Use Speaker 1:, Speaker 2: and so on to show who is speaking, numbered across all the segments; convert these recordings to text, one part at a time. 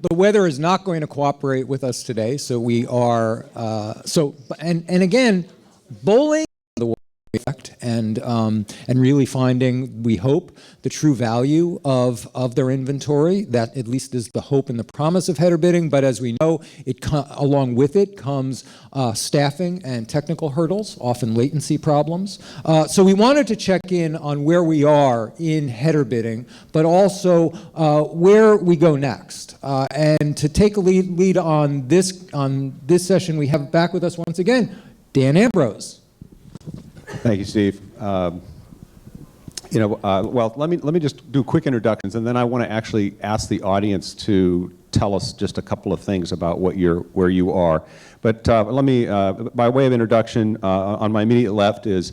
Speaker 1: the weather is not going to cooperate with us today, so we are, and again, bowling the weather effect and really finding, we hope, the true value of their inventory. That at least is the hope and the promise of header bidding, but as we know, along with it comes staffing and technical hurdles, often latency problems. So we wanted to check in on where we are in header bidding, but also where we go next. And to take a lead on this session, we have back with us once again, Dan Ambrose.
Speaker 2: Thank you, Steve. Well, let me just do quick introductions, and then I want to actually ask the audience to tell us just a couple of things about where you are. But let me, by way of introduction, on my immediate left is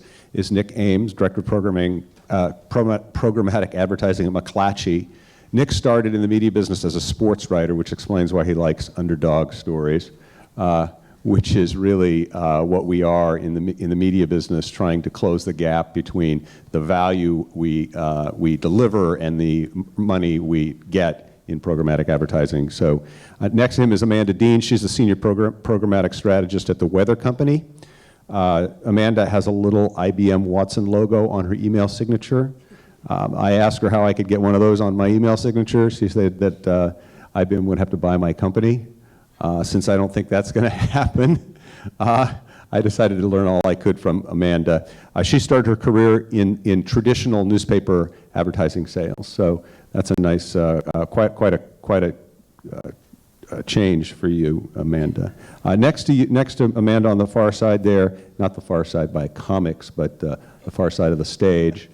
Speaker 2: Nick Ames, Director of Programming, Programmatic Advertising at McClatchy. Nick started in the media business as a sports writer, which explains why he likes underdog stories. Which is really what we are in the media business, trying to close the gap between the value we deliver and the money we get in programmatic advertising. So next to him is Amanda Dean. She's the senior programmatic strategist at the Weather Company. Amanda has a little IBM Watson logo on her email signature. I asked her how I could get one of those on my email signature. She said that IBM would have to buy my company. Since I don't think that's going to happen, I decided to learn all I could from Amanda. She started her career in traditional newspaper advertising sales, so that's a nice, quite a change for you, Amanda. Next to Amanda on the far side there, not the far side by comics, but the far side of the stage,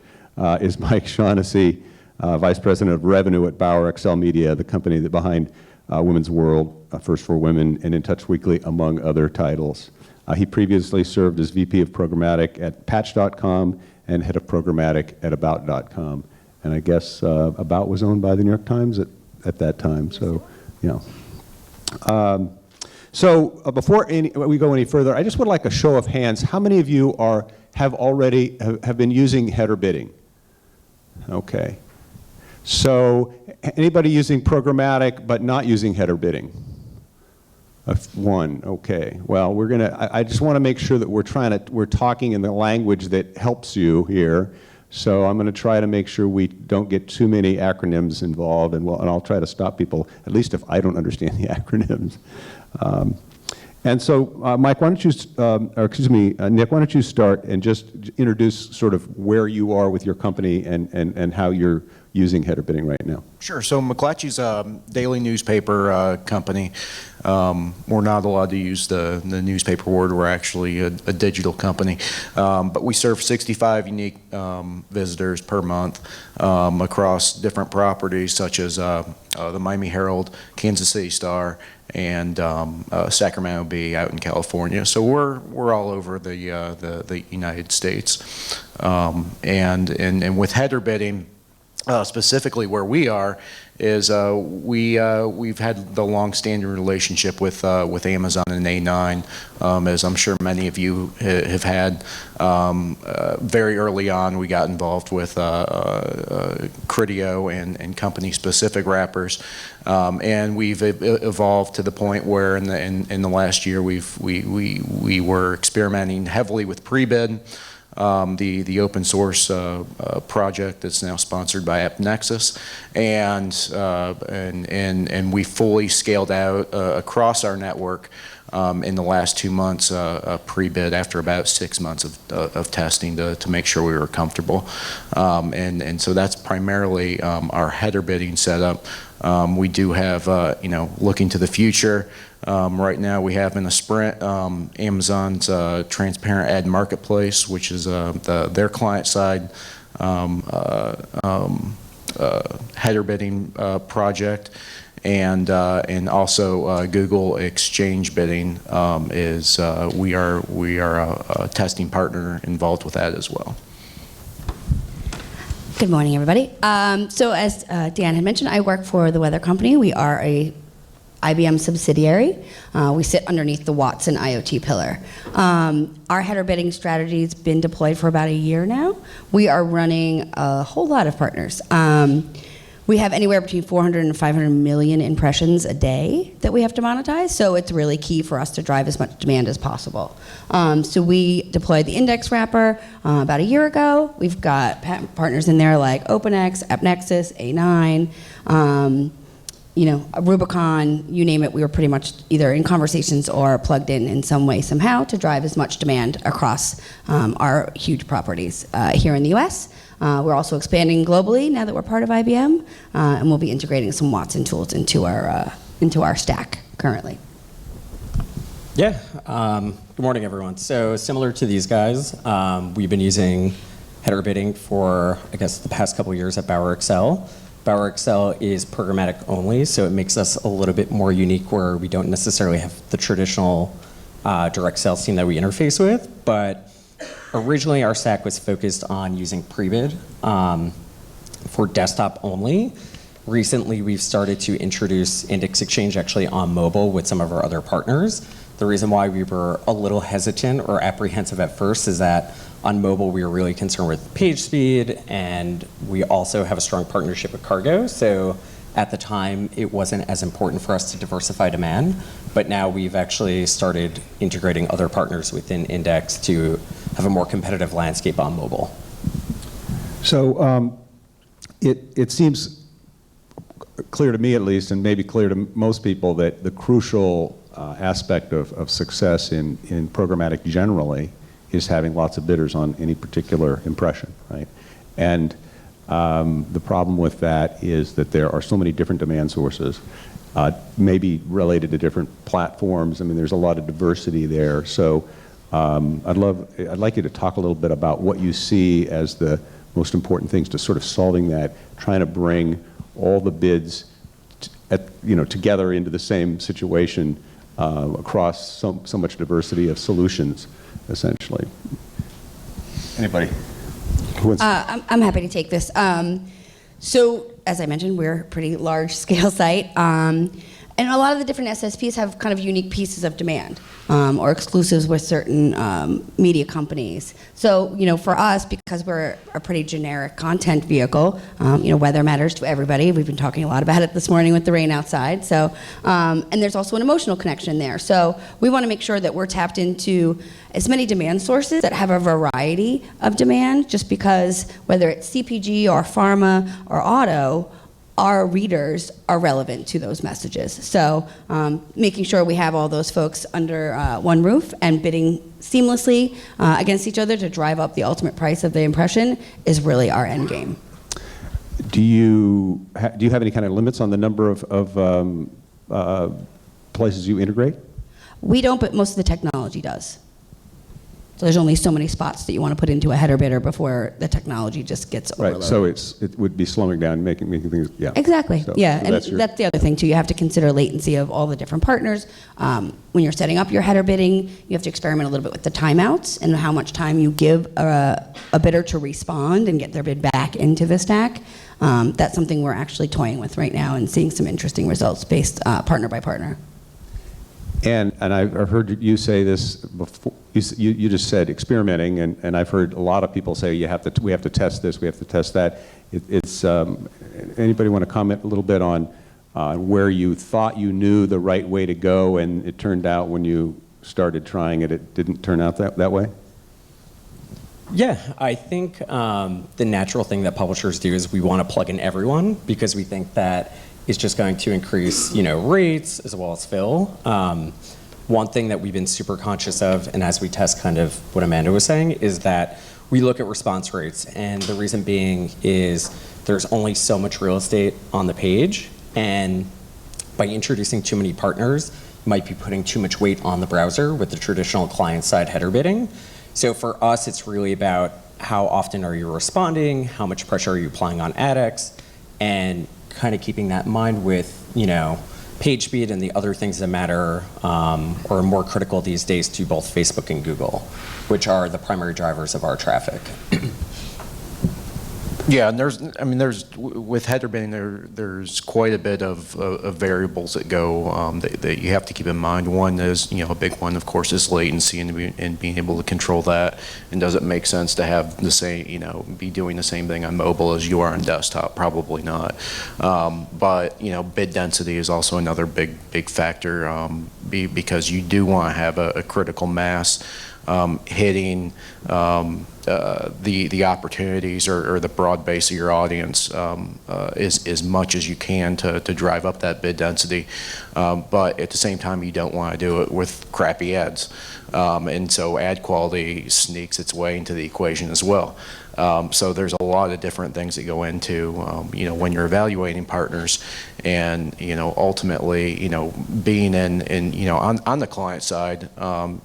Speaker 2: is Mike Shaughnessy, Vice President of Revenue at Bauer XL Media, the company that behind Women's World, First for Women, and In Touch Weekly, among other titles. He previously served as VP of Programmatic at Patch.com and Head of Programmatic at About.com. And I guess About was owned by the New York Times at that time, so, you know. Before we go any further, I just would like a show of hands. How many of you have been using header bidding? Okay. So anybody using programmatic but not using header bidding? One, okay. Well, I just want to make sure that we're talking in the language that helps you here. So I'm going to try to make sure we don't get too many acronyms involved, and I'll try to stop people, at least if I don't understand the acronyms. And so, Mike, why don't you, Nick, why don't you start and just introduce sort of where you are with your company and how you're using header bidding right now.
Speaker 3: Sure. So McClatchy's a daily newspaper company. We're not allowed to use the newspaper word. We're actually a digital company. But we serve 65 unique visitors per month across different properties such as the Miami Herald, Kansas City Star, and Sacramento Bee out in California. So we're all over the United States. And with header bidding, specifically where we are, is we've had the long-standing relationship with Amazon and A9, as I'm sure many of you have had. Very early on, we got involved with Criteo and company-specific wrappers, and we've evolved to the point where in the last year we were experimenting heavily with pre-bid. The open source project that's now sponsored by AppNexus, and we fully scaled out across our network in the last 2 months pre-bid after about 6 months of testing to make sure we were comfortable, and so that's primarily our header bidding setup. We do have looking to the future. Right now we have in the Sprint Amazon's Transparent Ad Marketplace, which is their client-side header bidding project, and also Google Exchange Bidding is we are a testing partner involved with that as well.
Speaker 4: Good morning, everybody. So as Dan had mentioned, I work for the Weather Company. We are a IBM subsidiary. We sit underneath the Watson IoT pillar. Our header bidding strategy has been deployed for about a year now. We are running a whole lot of partners. We have anywhere between 400 and 500 million impressions a day that we have to monetize, so it's really key for us to drive as much demand as possible. So we deployed the index wrapper about a year ago. We've got partners in there like OpenX, AppNexus, A9, Rubicon, you name it. We were pretty much either in conversations or plugged in some way, somehow, to drive as much demand across our huge properties here in the US. We're also expanding globally now that we're part of IBM, and we'll be integrating some Watson tools into our stack currently.
Speaker 5: Yeah, good morning, everyone. So similar to these guys, we've been using header bidding for, I guess, the past couple of years at Bauer Excel. Bauer Excel is programmatic only, so it makes us a little bit more unique where we don't necessarily have the traditional direct sales team that we interface with, but originally our stack was focused on using pre-bid for desktop only. Recently, we've started to introduce Index Exchange actually on mobile with some of our other partners. The reason why we were a little hesitant or apprehensive at first is that on mobile, we were really concerned with page speed, and we also have a strong partnership with Cargo. So at the time, it wasn't as important for us to diversify demand. But now we've actually started integrating other partners within Index to have a more competitive landscape on mobile.
Speaker 2: So it seems clear to me, at least, and maybe clear to most people, that the crucial aspect of success in programmatic generally is having lots of bidders on any particular impression, right? And the problem with that is that there are so many different demand sources, maybe related to different platforms. I mean, there's a lot of diversity there. So I'd like you to talk a little bit about what you see as the most important things to sort of solving that, trying to bring all the bids together into the same situation across so much diversity of solutions, essentially. Anybody?
Speaker 4: I'm happy to take this. So, as I mentioned, we're a pretty large scale site. And a lot of the different SSPs have kind of unique pieces of demand or exclusives with certain media companies. So, for us, because we're a pretty generic content vehicle, weather matters to everybody. We've been talking a lot about it this morning with the rain outside. So, and there's also an emotional connection there. So we want to make sure that we're tapped into as many demand sources that have a variety of demand, just because whether it's CPG or pharma or auto, our readers are relevant to those messages. So making sure we have all those folks under one roof and bidding seamlessly against each other to drive up the ultimate price of the impression is really our end game.
Speaker 2: Do you have any kind of limits on the number of places you integrate?
Speaker 4: We don't, but most of the technology does. So there's only so many spots that you want to put into a header bidder before the technology just gets overloaded.
Speaker 2: Right, so it would be slowing down, making things, yeah.
Speaker 4: Exactly,
Speaker 2: So,
Speaker 4: yeah,
Speaker 2: so
Speaker 4: and
Speaker 2: that's
Speaker 4: the other thing too. You have to consider latency of all the different partners. When you're setting up your header bidding, you have to experiment a little bit with the timeouts and how much time you give a bidder to respond and get their bid back into the stack. That's something we're actually toying with right now and seeing some interesting results based partner by partner.
Speaker 2: And I've heard you say this before. You just said experimenting, and I've heard a lot of people say we have to test this, we have to test that. Anybody want to comment a little bit on where you thought you knew the right way to go, and it turned out when you started trying it, it didn't turn out that way?
Speaker 5: Yeah, I think the natural thing that publishers do is we want to plug in everyone because we think that it's just going to increase, rates as well as fill. One thing that we've been super conscious of, and as we test kind of what Amanda was saying, is that we look at response rates, and the reason being is there's only so much real estate on the page, and by introducing too many partners, you might be putting too much weight on the browser with the traditional client-side header bidding. So for us, it's really about how often are you responding, how much pressure are you applying on AdX, and kind of keeping that in mind with, page speed and the other things that matter or are more critical these days to both Facebook and Google, which are the primary drivers of our traffic.
Speaker 3: Yeah, and with header bidding, there's quite a bit of variables that go that you have to keep in mind. One is, a big one, of course, is latency and being able to control that. And does it make sense to have the same, be doing the same thing on mobile as you are on desktop? Probably not. But bid density is also another big factor because you do want to have a critical mass hitting the opportunities or the broad base of your audience as much as you can to drive up that bid density. But at the same time, you don't want to do it with crappy ads. And so ad quality sneaks its way into the equation as well. So there's a lot of different things that go into, when you're evaluating partners, and ultimately, being on the client side,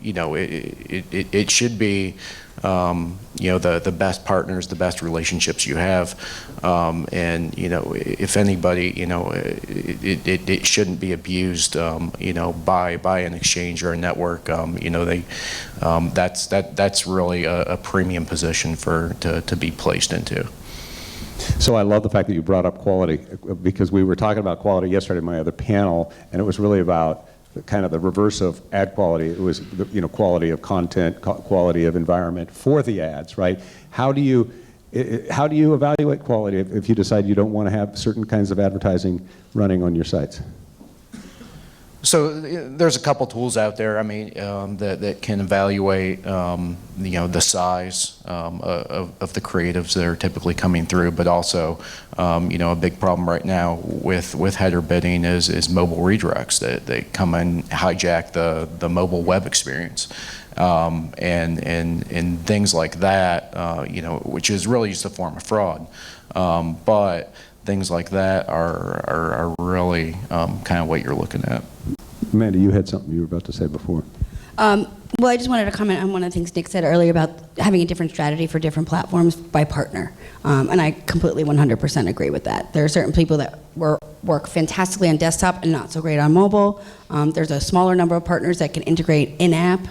Speaker 3: it should be, the best partners, the best relationships you have, and if anybody, it shouldn't be abused, by an exchange or a network. That's really a premium position to be placed into.
Speaker 2: So I love the fact that you brought up quality, because we were talking about quality yesterday in my other panel, and it was really about kind of the reverse of ad quality. It was quality of content, quality of environment for the ads, right? How do you evaluate quality if you decide you don't want to have certain kinds of advertising running on your sites?
Speaker 3: So there's a couple tools out there, that can evaluate, the size of the creatives that are typically coming through, but also, a big problem right now with header bidding is mobile redirects that come and hijack the mobile web experience. And things like that, which is really just a form of fraud. But things like that are really kind of what you're looking at.
Speaker 2: Amanda, you had something you were about to say before.
Speaker 4: Well, I just wanted to comment on one of the things Nick said earlier about having a different strategy for different platforms by partner. And I completely 100% agree with that. There are certain people that work fantastically on desktop and not so great on mobile. There's a smaller number of partners that can integrate in-app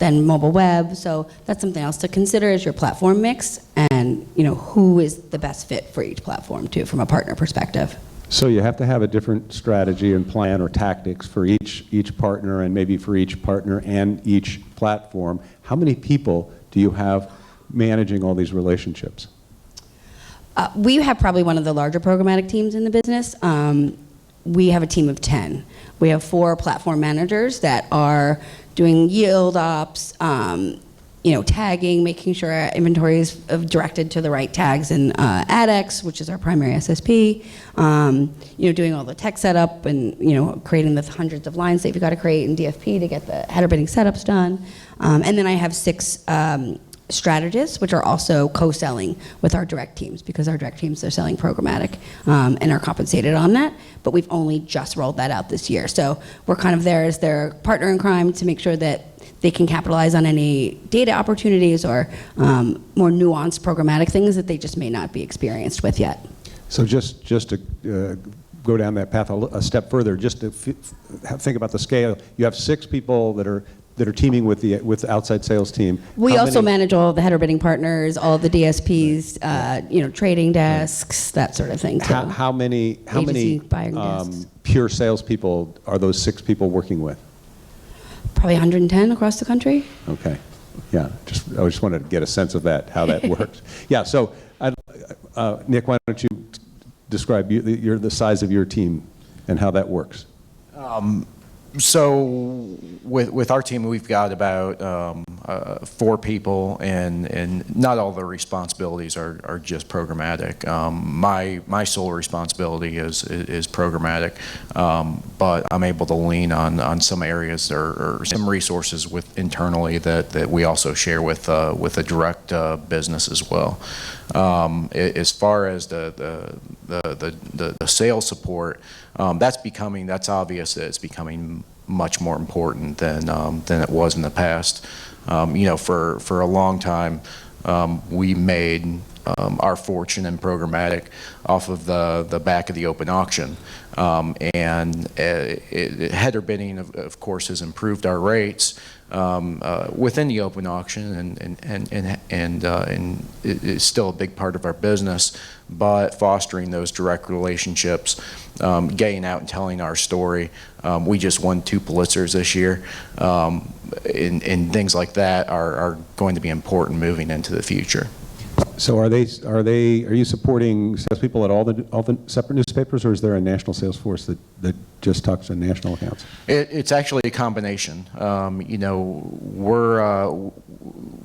Speaker 4: than mobile web. So that's something else to consider is your platform mix and who is the best fit for each platform too from a partner perspective.
Speaker 2: So you have to have a different strategy and plan or tactics for each partner, and maybe for each partner and each platform. How many people do you have managing all these relationships?
Speaker 4: We have probably one of the larger programmatic teams in the business. We have a team of 10. We have 4 platform managers that are doing yield ops, tagging, making sure our inventory is directed to the right tags in AdX, which is our primary SSP, doing all the tech setup and, creating the hundreds of lines that you've got to create in DFP to get the header bidding setups done. And then I have 6 strategists, which are also co-selling with our direct teams, because our direct teams are selling programmatic and are compensated on that. But we've only just rolled that out this year. So we're kind of there as their partner in crime to make sure that they can capitalize on any data opportunities or more nuanced programmatic things that they just may not be experienced with yet.
Speaker 2: So just to go down that path a step further, just to think about the scale, you have 6 people that are teaming with the outside sales team.
Speaker 4: We also manage all the header bidding partners, all the DSPs, trading desks, that sort of thing too.
Speaker 2: How many
Speaker 4: buying desks.
Speaker 2: pure salespeople are those 6 people working with?
Speaker 4: Probably 110 across the country.
Speaker 2: Okay, yeah. I just wanted to get a sense of that, how that works. Yeah. So, Nick, why don't you describe the size of your team and how that works?
Speaker 3: So with our team, we've got about 4 people, and not all the responsibilities are just programmatic. My sole responsibility is programmatic, but I'm able to lean on some areas or some resources internally that we also share with a direct business as well. As far as the sales support, that's obvious that it's becoming much more important than it was in the past. For a long time, we made our fortune in programmatic off of the back of the open auction. Header bidding, of course, has improved our rates within the open auction, and it's still a big part of our business. But fostering those direct relationships, getting out and telling our story. We just won 2 Pulitzers this year, and things like that are going to be important moving into the future.
Speaker 2: So are you supporting salespeople at all the separate newspapers, or is there a national sales force that just talks to national accounts?
Speaker 3: It's actually a combination. You know,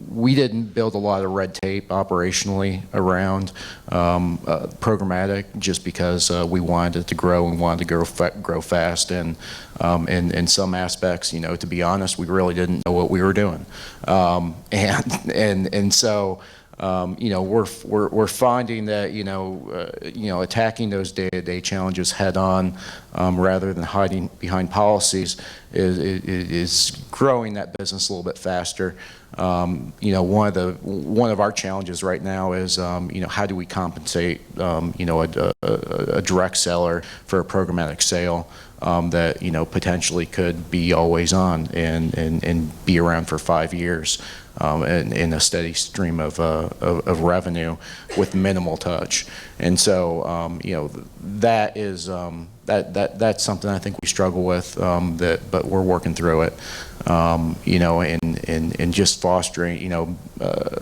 Speaker 3: we didn't build a lot of red tape operationally around programmatic just because we wanted it to grow and wanted to grow fast. And in some aspects, you know, to be honest, we really didn't know what we were doing. And so. You know, we're finding that you know attacking those day-to-day challenges head on, rather than hiding behind policies, is growing that business a little bit faster. You know, one of our challenges right now is you know, how do we compensate you know, a direct seller for a programmatic sale that you know, potentially could be always on and be around for 5 years. In a steady stream of revenue with minimal touch. And so, you know, that is, that's something I think we struggle with, but we're working through it. You know, and just fostering, you know,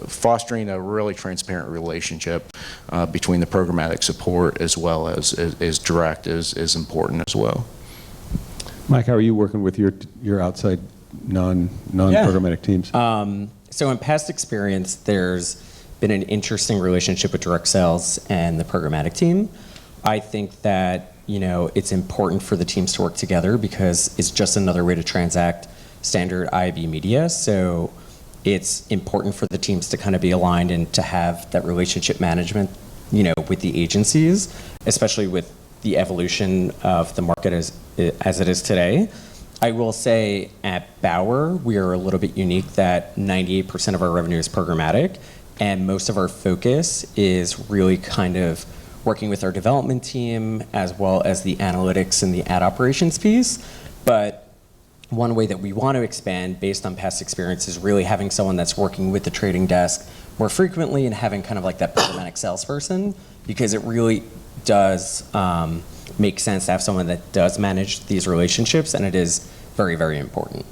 Speaker 3: fostering a really transparent relationship between the programmatic support as well as direct is important as well.
Speaker 2: Mike, how are you working with your outside non-programmatic teams?
Speaker 5: So in past experience, there's been an interesting relationship with direct sales and the programmatic team. I think that, you know, it's important for the teams to work together because it's just another way to transact standard IAB media. So it's important for the teams to kind of be aligned and to have that relationship management, you know, with the agencies, especially with the evolution of the market as it is today. I will say at Bauer, we are a little bit unique that 98% of our revenue is programmatic, and most of our focus is really kind of working with our development team as well as the analytics and the ad operations piece. But one way that we want to expand based on past experience is really having someone that's working with the trading desk more frequently and having kind of like that programmatic salesperson, because it really does make sense to have someone that does manage these relationships, and it is very, very important.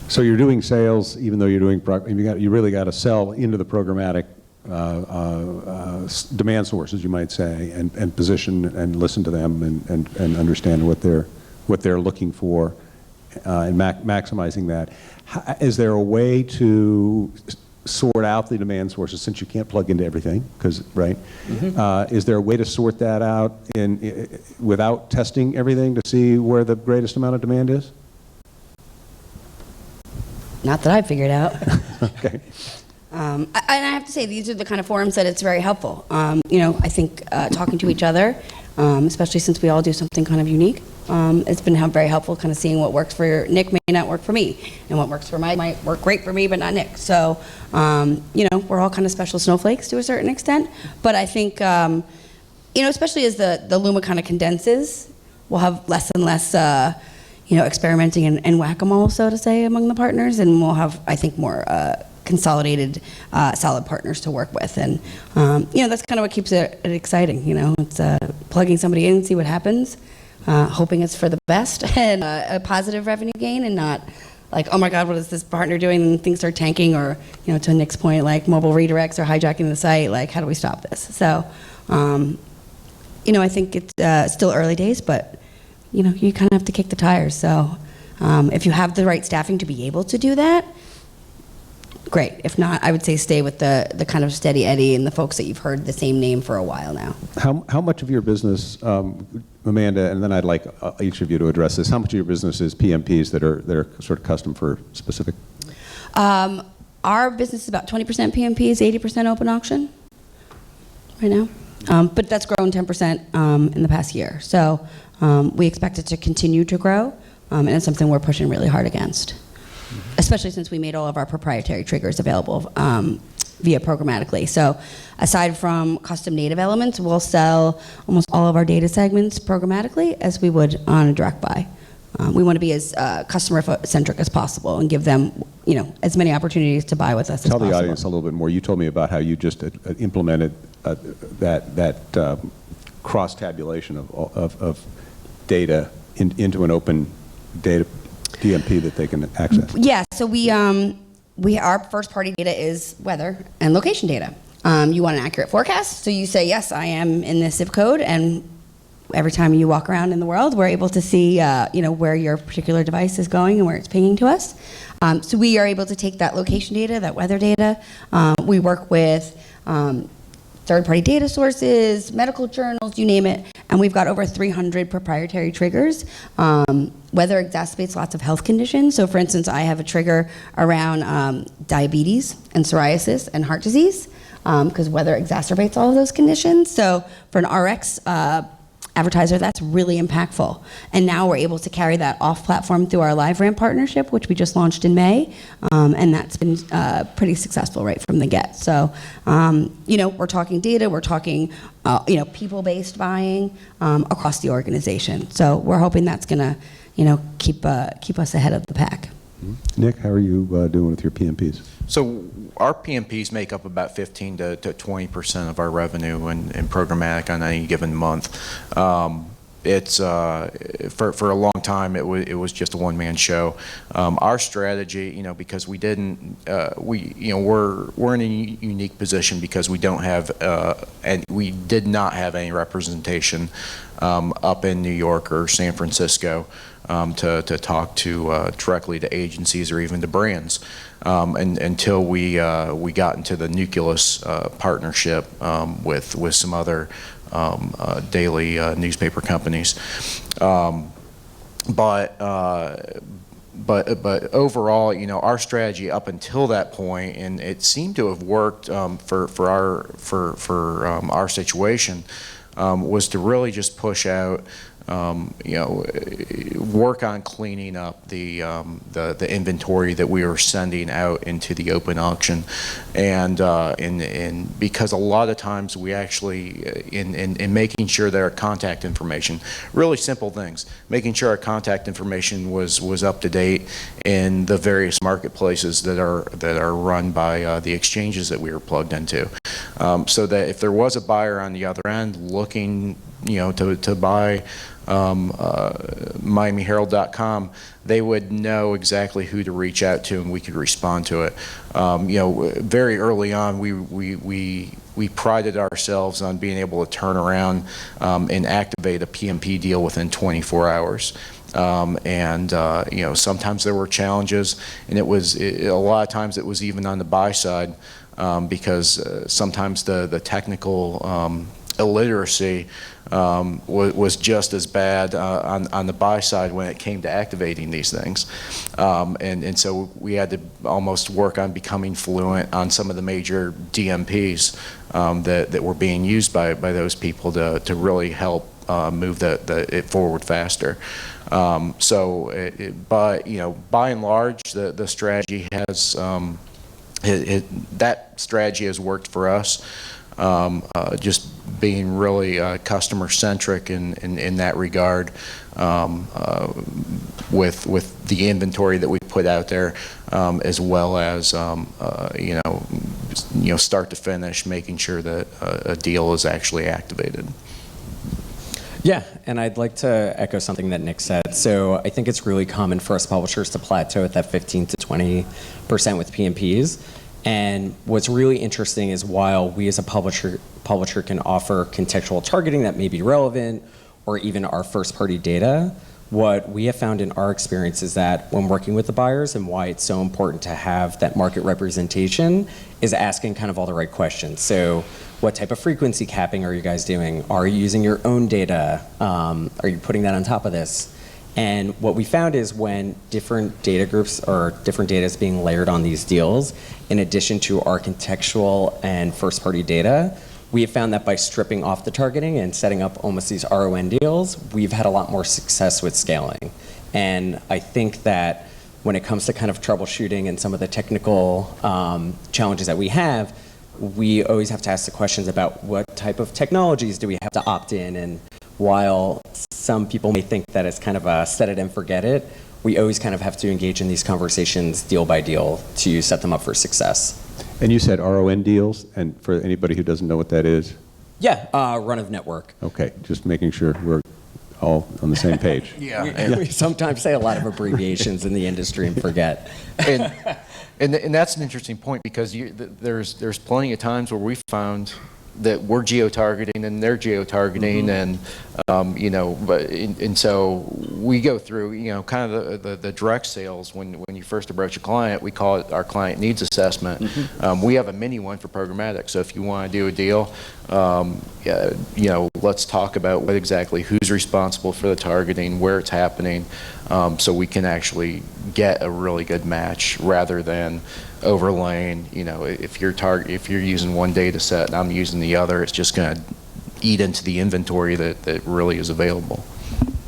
Speaker 2: So you're doing sales, even though you're doing, you really got to sell into the programmatic demand sources, you might say, and position and listen to them and understand what they're looking for, and maximizing that. Is there a way to sort out the demand sources, since you can't plug into everything, because right? Mm-hmm. Is there a way to sort that out without testing everything to see where the greatest amount of demand is?
Speaker 4: Not that I've figured out.
Speaker 2: Okay.
Speaker 4: And I have to say, these are the kind of forums that it's very helpful. You know, I think talking to each other, especially since we all do something kind of unique, it's been very helpful kind of seeing what works for Nick may not work for me, and what works for Mike might work great for me, but not Nick. So, you know, we're all kind of special snowflakes to a certain extent. But I think, you know, especially as the Luma kind of condenses, we'll have less and less, you know, experimenting and whack-a-mole, so to say, among the partners, and we'll have, I think, more consolidated, solid partners to work with. And, you know, that's kind of what keeps it exciting, you know. It's plugging somebody in and see what happens, hoping it's for the best and a positive revenue gain, and not like, oh my God, what is this partner doing, and things start tanking, or, you know, to Nick's point, like mobile redirects or hijacking the site, like, how do we stop this? So, you know, I think it's still early days, but, you know, you kind of have to kick the tires. So if you have the right staffing to be able to do that, great. If not, I would say stay with the kind of steady Eddie and the folks that you've heard the same name for a while now. How
Speaker 2: much of your business, Amanda, and then I'd like each of you to address this, how much of your business is PMPs that are sort of custom for specific?
Speaker 4: Our business is about 20% PMPs, 80% open auction right now. But that's grown 10% in the past year. So we expect it to continue to grow, and it's something we're pushing really hard against, especially since we made all of our proprietary triggers available via programmatically. So aside from custom native elements, we'll sell almost all of our data segments programmatically as we would on a direct buy. We want to be as customer-centric as possible and give them, as many opportunities to buy with us as
Speaker 2: Tell
Speaker 4: possible.
Speaker 2: the audience a little bit more. You told me about how you just implemented that cross-tabulation of data into an open data DMP that they can access.
Speaker 4: Yeah, so our first-party data is weather and location data. You want an accurate forecast, so you say, yes, I am in this zip code, and every time you walk around in the world, we're able to see, where your particular device is going and where it's pinging to us. So we are able to take that location data, that weather data. We work with third-party data sources, medical journals, you name it, and we've got over 300 proprietary triggers. Weather exacerbates lots of health conditions. So, for instance, I have a trigger around diabetes and psoriasis and heart disease because weather exacerbates all of those conditions. So, for an RX advertiser, that's really impactful. And now we're able to carry that off-platform through our LiveRamp partnership, which we just launched in May, and that's been pretty successful right from the get. So, we're talking data, we're talking, people-based buying across the organization. So we're hoping that's going to, keep us ahead of the pack.
Speaker 2: Nick, how are you doing with your PMPs?
Speaker 3: So our PMPs make up about 15 to 20% of our revenue in programmatic on any given month. It's for a long time it was just a one-man show. Our strategy, because we didn't, we're in a unique position because we don't have and we did not have any representation up in New York or San Francisco to talk to directly to agencies or even to brands. And until we got into the Nucleus partnership with some other daily newspaper companies, but overall, our strategy up until that point, and it seemed to have worked for our situation, was to really just push out. Work on cleaning up the inventory that we were sending out into the open auction, and because a lot of times we actually in making sure that our contact information, really simple things, making sure our contact information was up to date in the various marketplaces that are run by the exchanges that we were plugged into, so that if there was a buyer on the other end looking to buy MiamiHerald.com, they would know exactly who to reach out to, and we could respond to it. Very early on, we prided ourselves on being able to turn around and activate a PMP deal within 24 hours. Sometimes there were challenges, and a lot of times it was even on the buy side because sometimes the technical illiteracy was just as bad on the buy side when it came to activating these things, and so we had to almost work on becoming fluent on some of the major DMPs that were being used by those people to really help move it forward faster. But by and large, the strategy has that strategy has worked for us. Just being really customer-centric in that regard, with the inventory that we put out there, as well as start to finish, making sure that a deal is actually activated.
Speaker 5: Yeah, and I'd like to echo something that Nick said. So I think it's really common for us publishers to plateau at that 15 to 20% with PMPs. And what's really interesting is while we as a publisher can offer contextual targeting that may be relevant, or even our first-party data, what we have found in our experience is that when working with the buyers, and why it's so important to have that market representation, is asking kind of all the right questions. So what type of frequency capping are you guys doing? Are you using your own data? Are you putting that on top of this? And what we found is when different data groups or different data is being layered on these deals, in addition to our contextual and first-party data, we have found that by stripping off the targeting and setting up almost these RON deals, we've had a lot more success with scaling. And I think that when it comes to kind of troubleshooting and some of the technical challenges that we have, we always have to ask the questions about what type of technologies do we have to opt in. And while some people may think that it's kind of a set it and forget it, we always kind of have to engage in these conversations deal by deal to set them up for success.
Speaker 2: And you said RON deals, and for anybody who doesn't know what that is?
Speaker 5: Yeah, run of network.
Speaker 2: Okay, just making sure we're all on the same page.
Speaker 5: We sometimes say a lot of abbreviations in the industry and forget.
Speaker 3: And that's an interesting point, because there's plenty of times where we found that we're geo-targeting and they're geo-targeting, and so we go through kind of the direct sales. When you first approach a client, we call it our client needs assessment. We have a mini one for programmatic. So if you want to do a deal, let's talk about what exactly, who's responsible for the targeting, where it's happening, so we can actually get a really good match, rather than overlaying. If you're using one data set and I'm using the other, it's just going to eat into the inventory that really is available.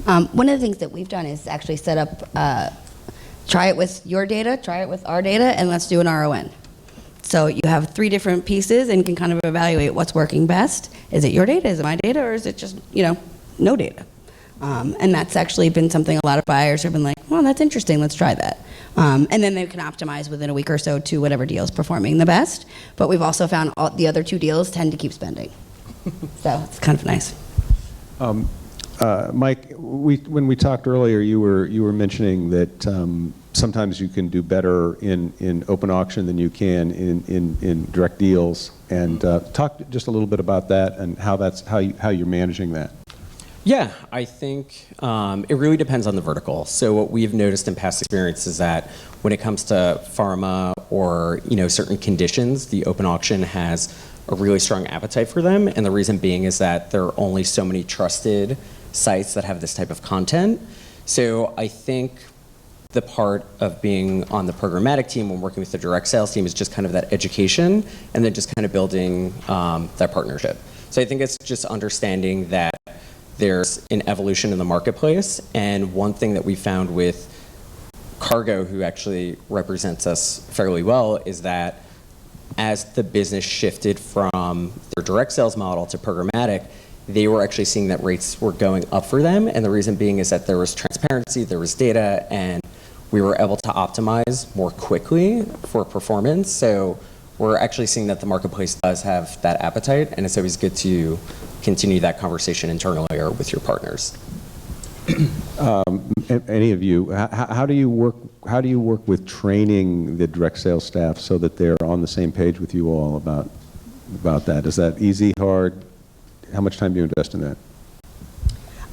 Speaker 4: One of the things that we've done is actually set up, try it with your data, try it with our data, and let's do an RON. So you have 3 different pieces and can kind of evaluate what's working best. Is it your data, is it my data, or is it just, no data? And that's actually been something a lot of buyers have been like, well, that's interesting, let's try that. And then they can optimize within a week or so to whatever deal is performing the best. But we've also found all the other 2 deals tend to keep spending. So it's kind of nice.
Speaker 2: Mike, when we talked earlier, you were mentioning that sometimes you can do better in open auction than you can in direct deals. And talk just a little bit about that and how you're managing that.
Speaker 5: Yeah, I think it really depends on the vertical. So what we've noticed in past experience is that when it comes to pharma or certain conditions, the open auction has a really strong appetite for them. And the reason being is that there are only so many trusted sites that have this type of content. So I think the part of being on the programmatic team when working with the direct sales team is just kind of that education, and then just kind of building that partnership. So I think it's just understanding that there's an evolution in the marketplace. And one thing that we found with Cargo, who actually represents us fairly well, is that as the business shifted from their direct sales model to programmatic, they were actually seeing that rates were going up for them. And the reason being is that there was transparency, there was data, and we were able to optimize more quickly for performance. So we're actually seeing that the marketplace does have that appetite, and it's always good to continue that conversation internally or with your partners.
Speaker 2: Any of you, how do you work with training the direct sales staff so that they're on the same page with you all about that? Is that easy, hard? How much time do you invest in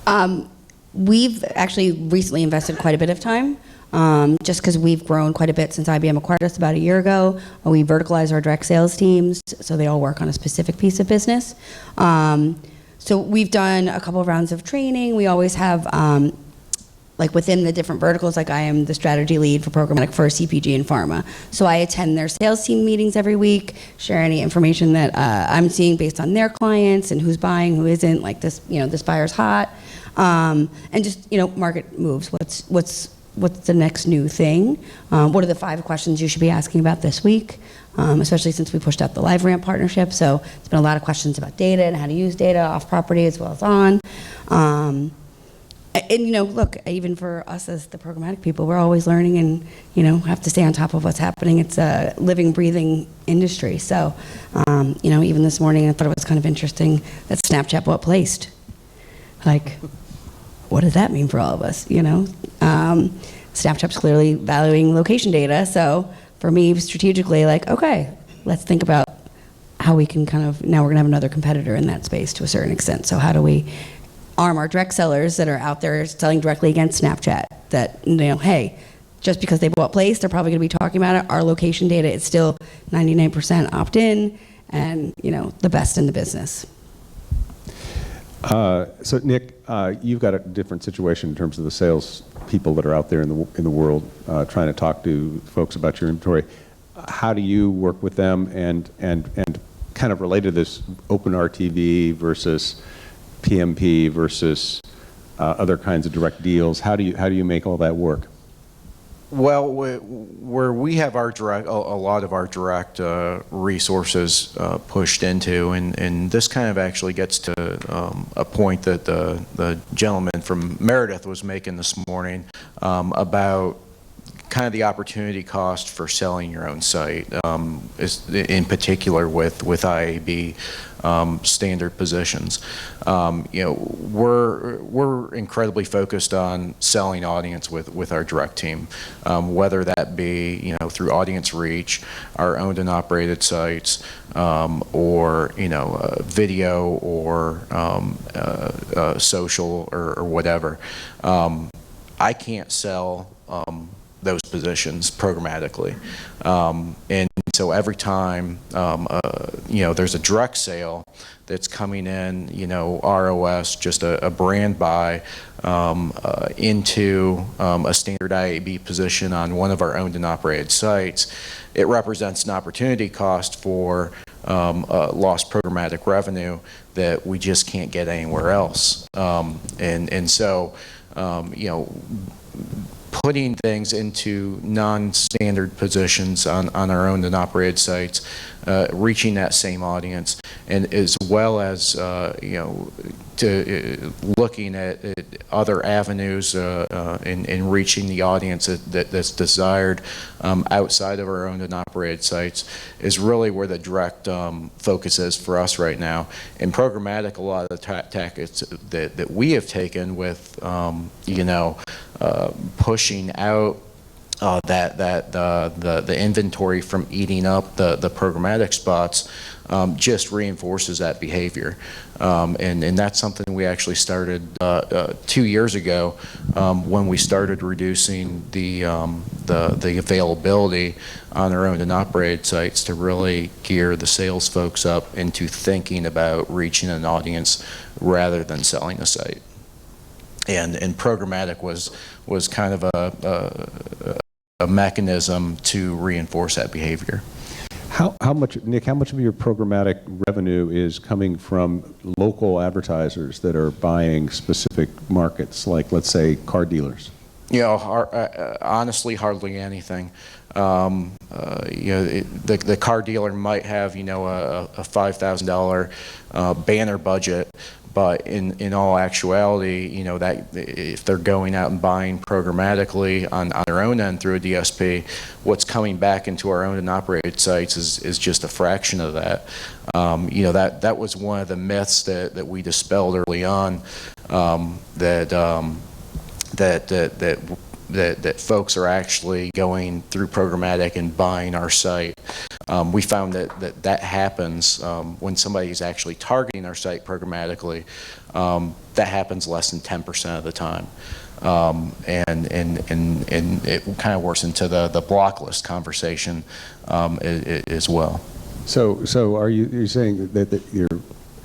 Speaker 2: that?
Speaker 4: We've actually recently invested quite a bit of time, just because we've grown quite a bit since IBM acquired us about a year ago. We verticalized our direct sales teams, so they all work on a specific piece of business. So we've done a couple of rounds of training. We always have, like within the different verticals, like I am the strategy lead for programmatic for CPG and pharma. So I attend their sales team meetings every week, share any information that I'm seeing based on their clients and who's buying, who isn't, like this, this buyer's hot. And just, market moves. What's the next new thing? What are the 5 questions you should be asking about this week? Especially since we pushed out the LiveRamp partnership. So there's been a lot of questions about data and how to use data off property as well as on. And look, even for us as the programmatic people, we're always learning and, have to stay on top of what's happening. It's a living, breathing industry. So, even this morning, I thought it was kind of interesting that Snapchat bought Placed. Like, what does that mean for all of us, Snapchat's clearly valuing location data. So for me, strategically, like, okay, let's think about how we can now we're gonna have another competitor in that space to a certain extent. So how do we arm our direct sellers that are out there selling directly against Snapchat that, hey, just because they bought Place, they're probably gonna be talking about it. Our location data is still 99% opt-in and, the best in the business.
Speaker 2: So Nick, you've got a different situation in terms of the sales people that are out there in the world trying to talk to folks about your inventory. How do you work with them and kind of related to this open RTV versus PMP versus other kinds of direct deals? How do you make all that work?
Speaker 3: Well, where we have our direct, a lot of our direct resources pushed into, and this kind of actually gets to a point that the gentleman from Meredith was making this morning about kind of the opportunity cost for selling your own site, is in particular with IAB standard positions. You know, we're incredibly focused on selling audience with our direct team, whether that be, you know, through audience reach, our owned and operated sites, or, you know, video or social or whatever. I can't sell those positions programmatically. And so every time, you know, there's a direct sale that's coming in, you know, ROS, just a brand buy into a standard IAB position on one of our owned and operated sites, it represents an opportunity cost for lost programmatic revenue that we just can't get anywhere else. And so, you know, putting things into non-standard positions on our owned and operated sites, reaching that same audience, and as well as you know, looking at other avenues in reaching the audience that's desired outside of our owned and operated sites is really where the direct focus is for us right now. And programmatic, a lot of the tactics that we have taken with you know, pushing out the inventory from eating up the programmatic spots just reinforces that behavior. And that's something we actually started 2 years ago when we started reducing the availability on our owned and operated sites to really gear the sales folks up into thinking about reaching an audience rather than selling a site. And programmatic was kind of a mechanism to reinforce that behavior.
Speaker 2: How much, Nick, how much of your programmatic revenue is coming from local advertisers that are buying specific markets, like, let's say, car dealers?
Speaker 3: You know, honestly, hardly anything. You know, the car dealer might have, you know, a $5,000 banner budget, but in all actuality, you know, that if they're going out and buying programmatically on their own end through a DSP, what's coming back into our owned and operated sites is just a fraction of that. You know, that was one of the myths that we dispelled early on, that folks are actually going through programmatic and buying our site. We found that happens when somebody is actually targeting our site programmatically. That happens less than 10% of the time. And it kind of works into the block list conversation as well.
Speaker 2: So are you saying that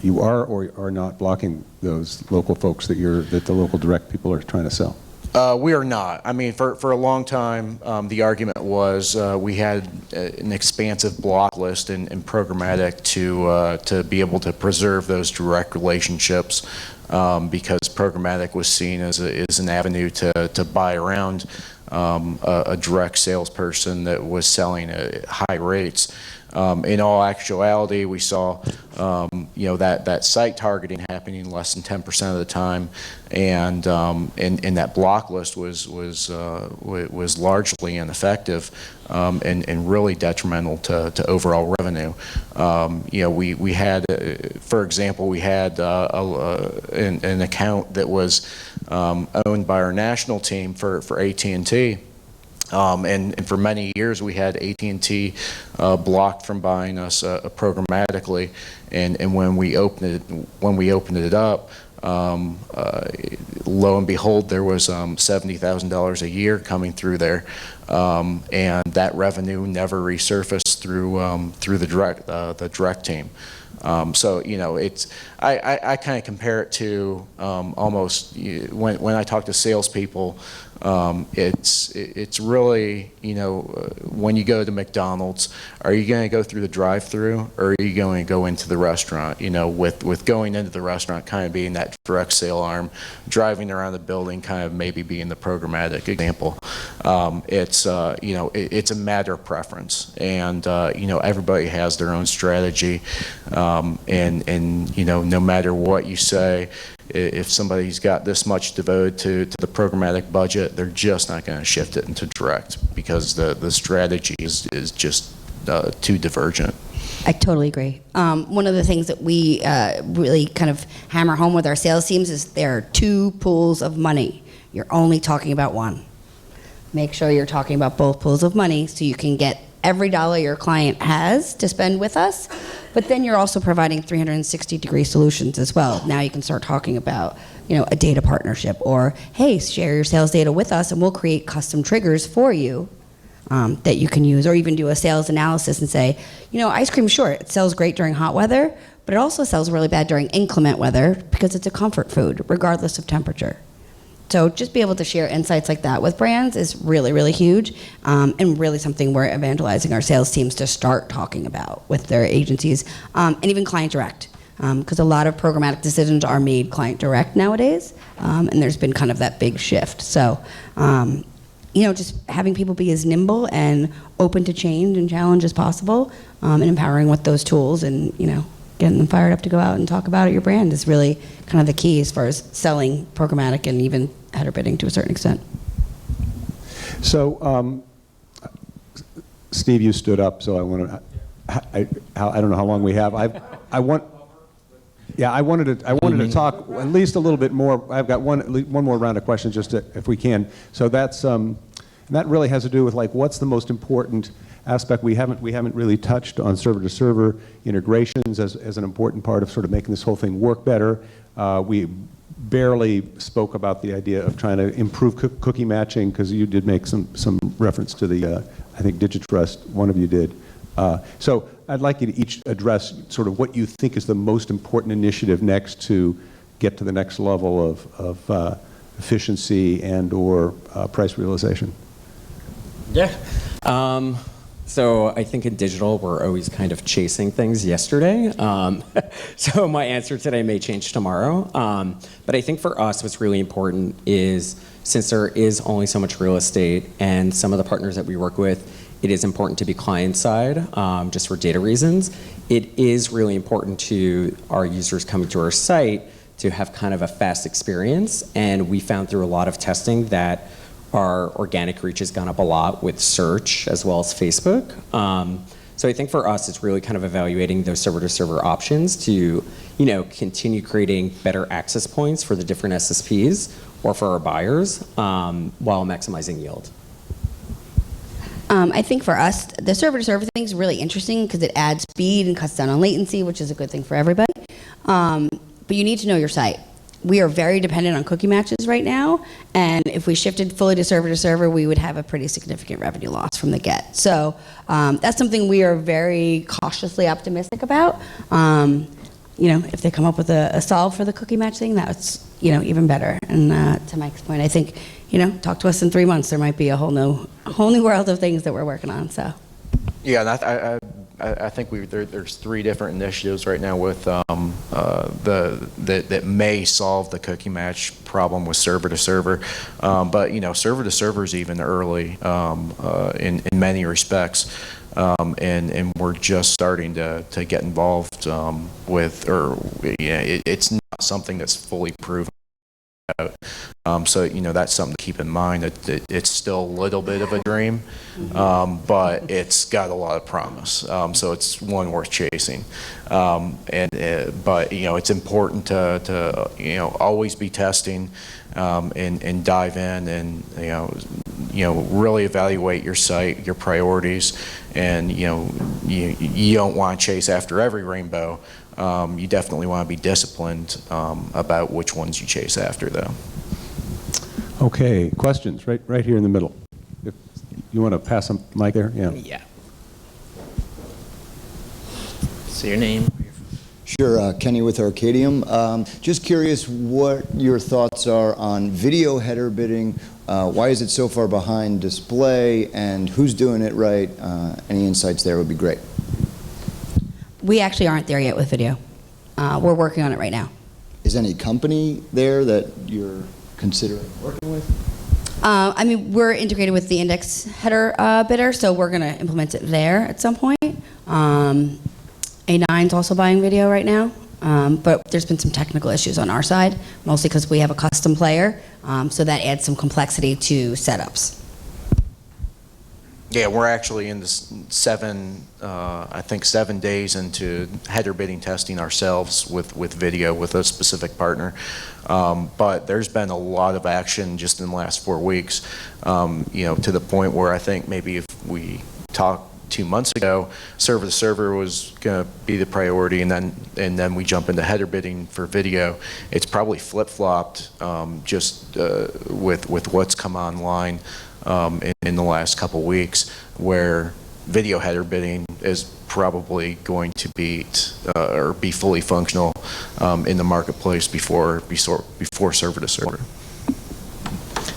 Speaker 2: you are or are not blocking those local folks that the local direct people are trying to sell?
Speaker 3: We are not. I mean, for a long time, the argument was we had an expansive block list in programmatic to be able to preserve those direct relationships because programmatic was seen as an avenue to buy around a direct salesperson that was selling at high rates. In all actuality, we saw you know, that site targeting happening less than 10% of the time, and that block list was largely ineffective and really detrimental to overall revenue. You know, we had, for example, we had an account that was owned by our national team for AT&T. And for many years we had AT&T blocked from buying us programmatically, and when we opened it up, lo and behold, there was $70,000 a year coming through there, and that revenue never resurfaced through the direct team. So, you know, I kind of compare it to almost when I talk to salespeople, It's really, when you go to McDonald's, are you going to go through the drive-through, or are you going to go into the restaurant? With going into the restaurant kind of being that direct sale arm, driving around the building kind of maybe being the programmatic example. It's a matter of preference, and everybody has their own strategy, and no matter what you say, if somebody's got this much devoted to the programmatic budget, they're just not going to shift it into direct, because the strategy is just too divergent.
Speaker 4: I totally agree. One of the things that we really kind of hammer home with our sales teams is there are two pools of money. You're only talking about one. Make sure you're talking about both pools of money so you can get every dollar your client has to spend with us, but then you're also providing 360-degree solutions as well. Now you can start talking about, a data partnership, or, hey, share your sales data with us and we'll create custom triggers for you that you can use, or even do a sales analysis and say, ice cream, sure, it sells great during hot weather, but it also sells really bad during inclement weather because it's a comfort food, regardless of temperature. So just be able to share insights like that with brands is really, really huge, and really something we're evangelizing our sales teams to start talking about with their agencies, and even client direct, because a lot of programmatic decisions are made client direct nowadays, and there's been kind of that big shift. So, just having people be as nimble and open to change and challenge as possible, and empowering with those tools, and getting them fired up to go out and talk about it, your brand, is really kind of the key as far as selling programmatic and even header bidding to a certain extent.
Speaker 2: So, Steve, you stood up, so I want to. I don't know how long we have. I wanted to talk at least a little bit more. I've got one more round of questions, just if we can. So that's and that really has to do with what's the most important aspect. We haven't really touched on server-to-server integrations as an important part of sort of making this whole thing work better. We barely spoke about the idea of trying to improve cookie matching, because you did make some reference to the I think Digitrust, one of you did. So I'd like you to each address sort of what you think is the most important initiative next to get to the next level of efficiency and/or price realization.
Speaker 5: Yeah. So I think in digital, we're always kind of chasing things yesterday. So my answer today may change tomorrow. But I think for us, what's really important is, since there is only so much real estate and some of the partners that we work with, it is important to be client side, just for data reasons. It is really important to our users coming to our site to have kind of a fast experience. And we found through a lot of testing that our organic reach has gone up a lot with search as well as Facebook. So I think for us, it's really kind of evaluating those server-to-server options to, continue creating better access points for the different SSPs or for our buyers, while maximizing yield.
Speaker 4: I think for us, the server-to-server thing is really interesting because it adds speed and cuts down on latency, which is a good thing for everybody. But you need to know your site. We are very dependent on cookie matches right now, and if we shifted fully to server, we would have a pretty significant revenue loss from the get. So that's something we are very cautiously optimistic about. If they come up with a solve for the cookie match thing, that's even better. And to Mike's point, I think talk to us in 3 months. There might be a whole new world of things that we're working on. So
Speaker 3: Yeah, and I think there's 3 different initiatives right now with that may solve the cookie match problem with server to server, but server to server is even early in many respects, and we're just starting to get involved with, it's not something that's fully proven out. So that's something to keep in mind, that it's still a little bit of a dream, but it's got a lot of promise. So it's one worth chasing. But it's important to always be testing and dive in and really evaluate your site, your priorities, and you don't want to chase after every rainbow. You definitely want to be disciplined about which ones you chase after, though.
Speaker 2: Okay, questions right here in the middle. If you want to pass a mic there, yeah.
Speaker 6: Yeah. Say your name.
Speaker 7: Sure, Kenny with Arcadium. Just curious what your thoughts are on video header bidding Why is it so far behind display, and who's doing it right? Any insights there would be great.
Speaker 4: We actually aren't there yet with video. We're working on it right now.
Speaker 7: Is any company there that you're considering working with?
Speaker 4: I mean, we're integrated with the index header bidder, so we're going to implement it there at some point. A9's also buying video right now, but there's been some technical issues on our side, mostly because we have a custom player, so that adds some complexity to setups.
Speaker 3: Yeah, we're actually in this I think 7 days into header bidding testing ourselves with video with a specific partner. But there's been a lot of action just in the last 4 weeks, to the point where I think maybe if we talked 2 months ago, server to server was going to be the priority, and then we jump into header bidding for video. It's probably flip-flopped just with what's come online in the last couple weeks, where video header bidding is probably going to beat or be fully functional in the marketplace before server to server.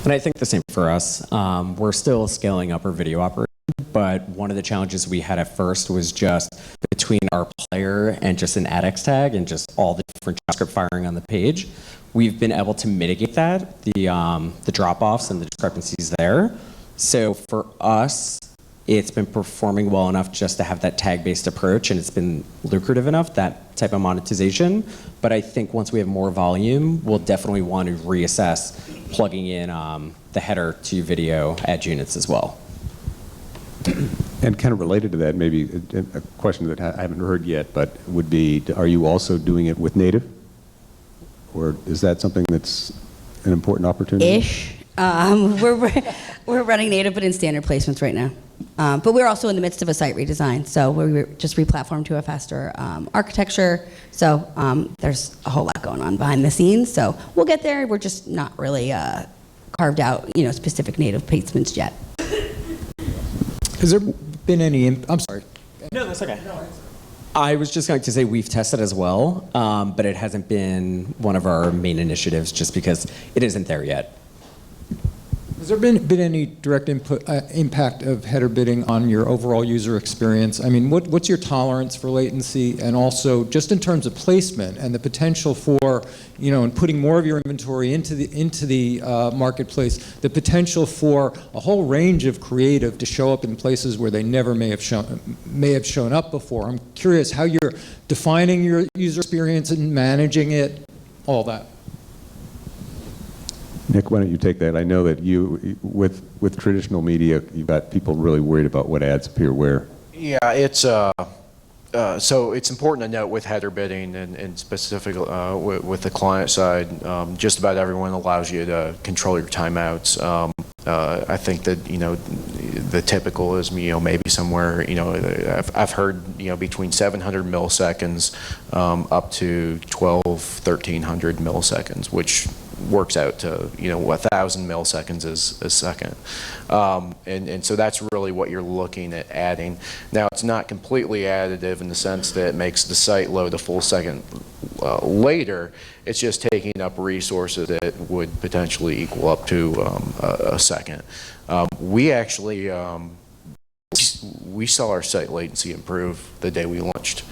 Speaker 5: And I think the same for us. We're still scaling up our video operation, but one of the challenges we had at first was just between our player and just an AdX tag and just all the different JavaScript firing on the page. We've been able to mitigate that, the drop-offs and the discrepancies there. So for us, it's been performing well enough just to have that tag-based approach, and it's been lucrative enough, that type of monetization. But I think once we have more volume, we'll definitely want to reassess plugging in the header to video ad units as well.
Speaker 2: And kind of related to that, maybe a question that I haven't heard yet, but would be, are you also doing it with native? Or is that something that's an important opportunity?
Speaker 4: Ish. We're running native, but in standard placements right now. But we're also in the midst of a site redesign, so we're just replatformed to a faster architecture. So there's a whole lot going on behind the scenes. So we'll get there. We're just not really carved out, specific native placements yet.
Speaker 1: Has there been any? I'm sorry.
Speaker 5: No, that's okay. I was just going to say we've tested as well, but it hasn't been one of our main initiatives just because it isn't there yet.
Speaker 1: Has there been any direct impact of header bidding on your overall user experience? I mean, what's your tolerance for latency, and also just in terms of placement and the potential for, and putting more of your inventory into the marketplace, the potential for a whole range of creative to show up in places where they never may have shown up before. I'm curious how you're defining your user experience and managing it, all that.
Speaker 2: Nick, why don't you take that? I know that you, with traditional media, you've got people really worried about what ads appear where.
Speaker 3: Yeah, it's so it's important to note with header bidding and specifically with the client side, just about everyone allows you to control your timeouts. I think that the typical is maybe somewhere I've heard between 700 milliseconds up to 1300 milliseconds, which works out to 1,000 milliseconds is a second, and so that's really what you're looking at adding. Now, it's not completely additive in the sense that it makes the site load a full second later. It's just taking up resources that would potentially equal up to a second. We actually we saw our site latency improve the day we launched.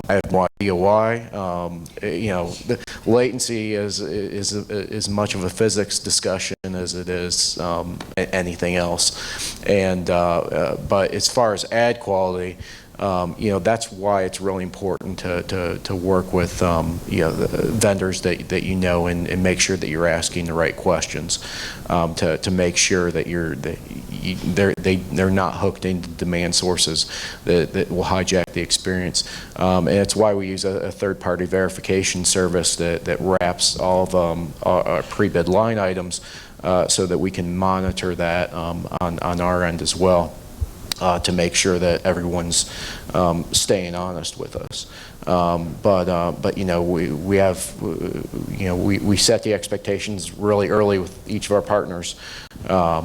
Speaker 3: I have no idea why. The latency is as much of a physics discussion as it is anything else. And but as far as ad quality, that's why it's really important to work with the vendors that and make sure that you're asking the right questions to make sure that they're not hooked into demand sources that will hijack the experience. And it's why we use a third-party verification service that wraps all of our pre-bid line items so that we can monitor that on our end as well. To make sure that everyone's staying honest with us, but we set the expectations really early with each of our partners. What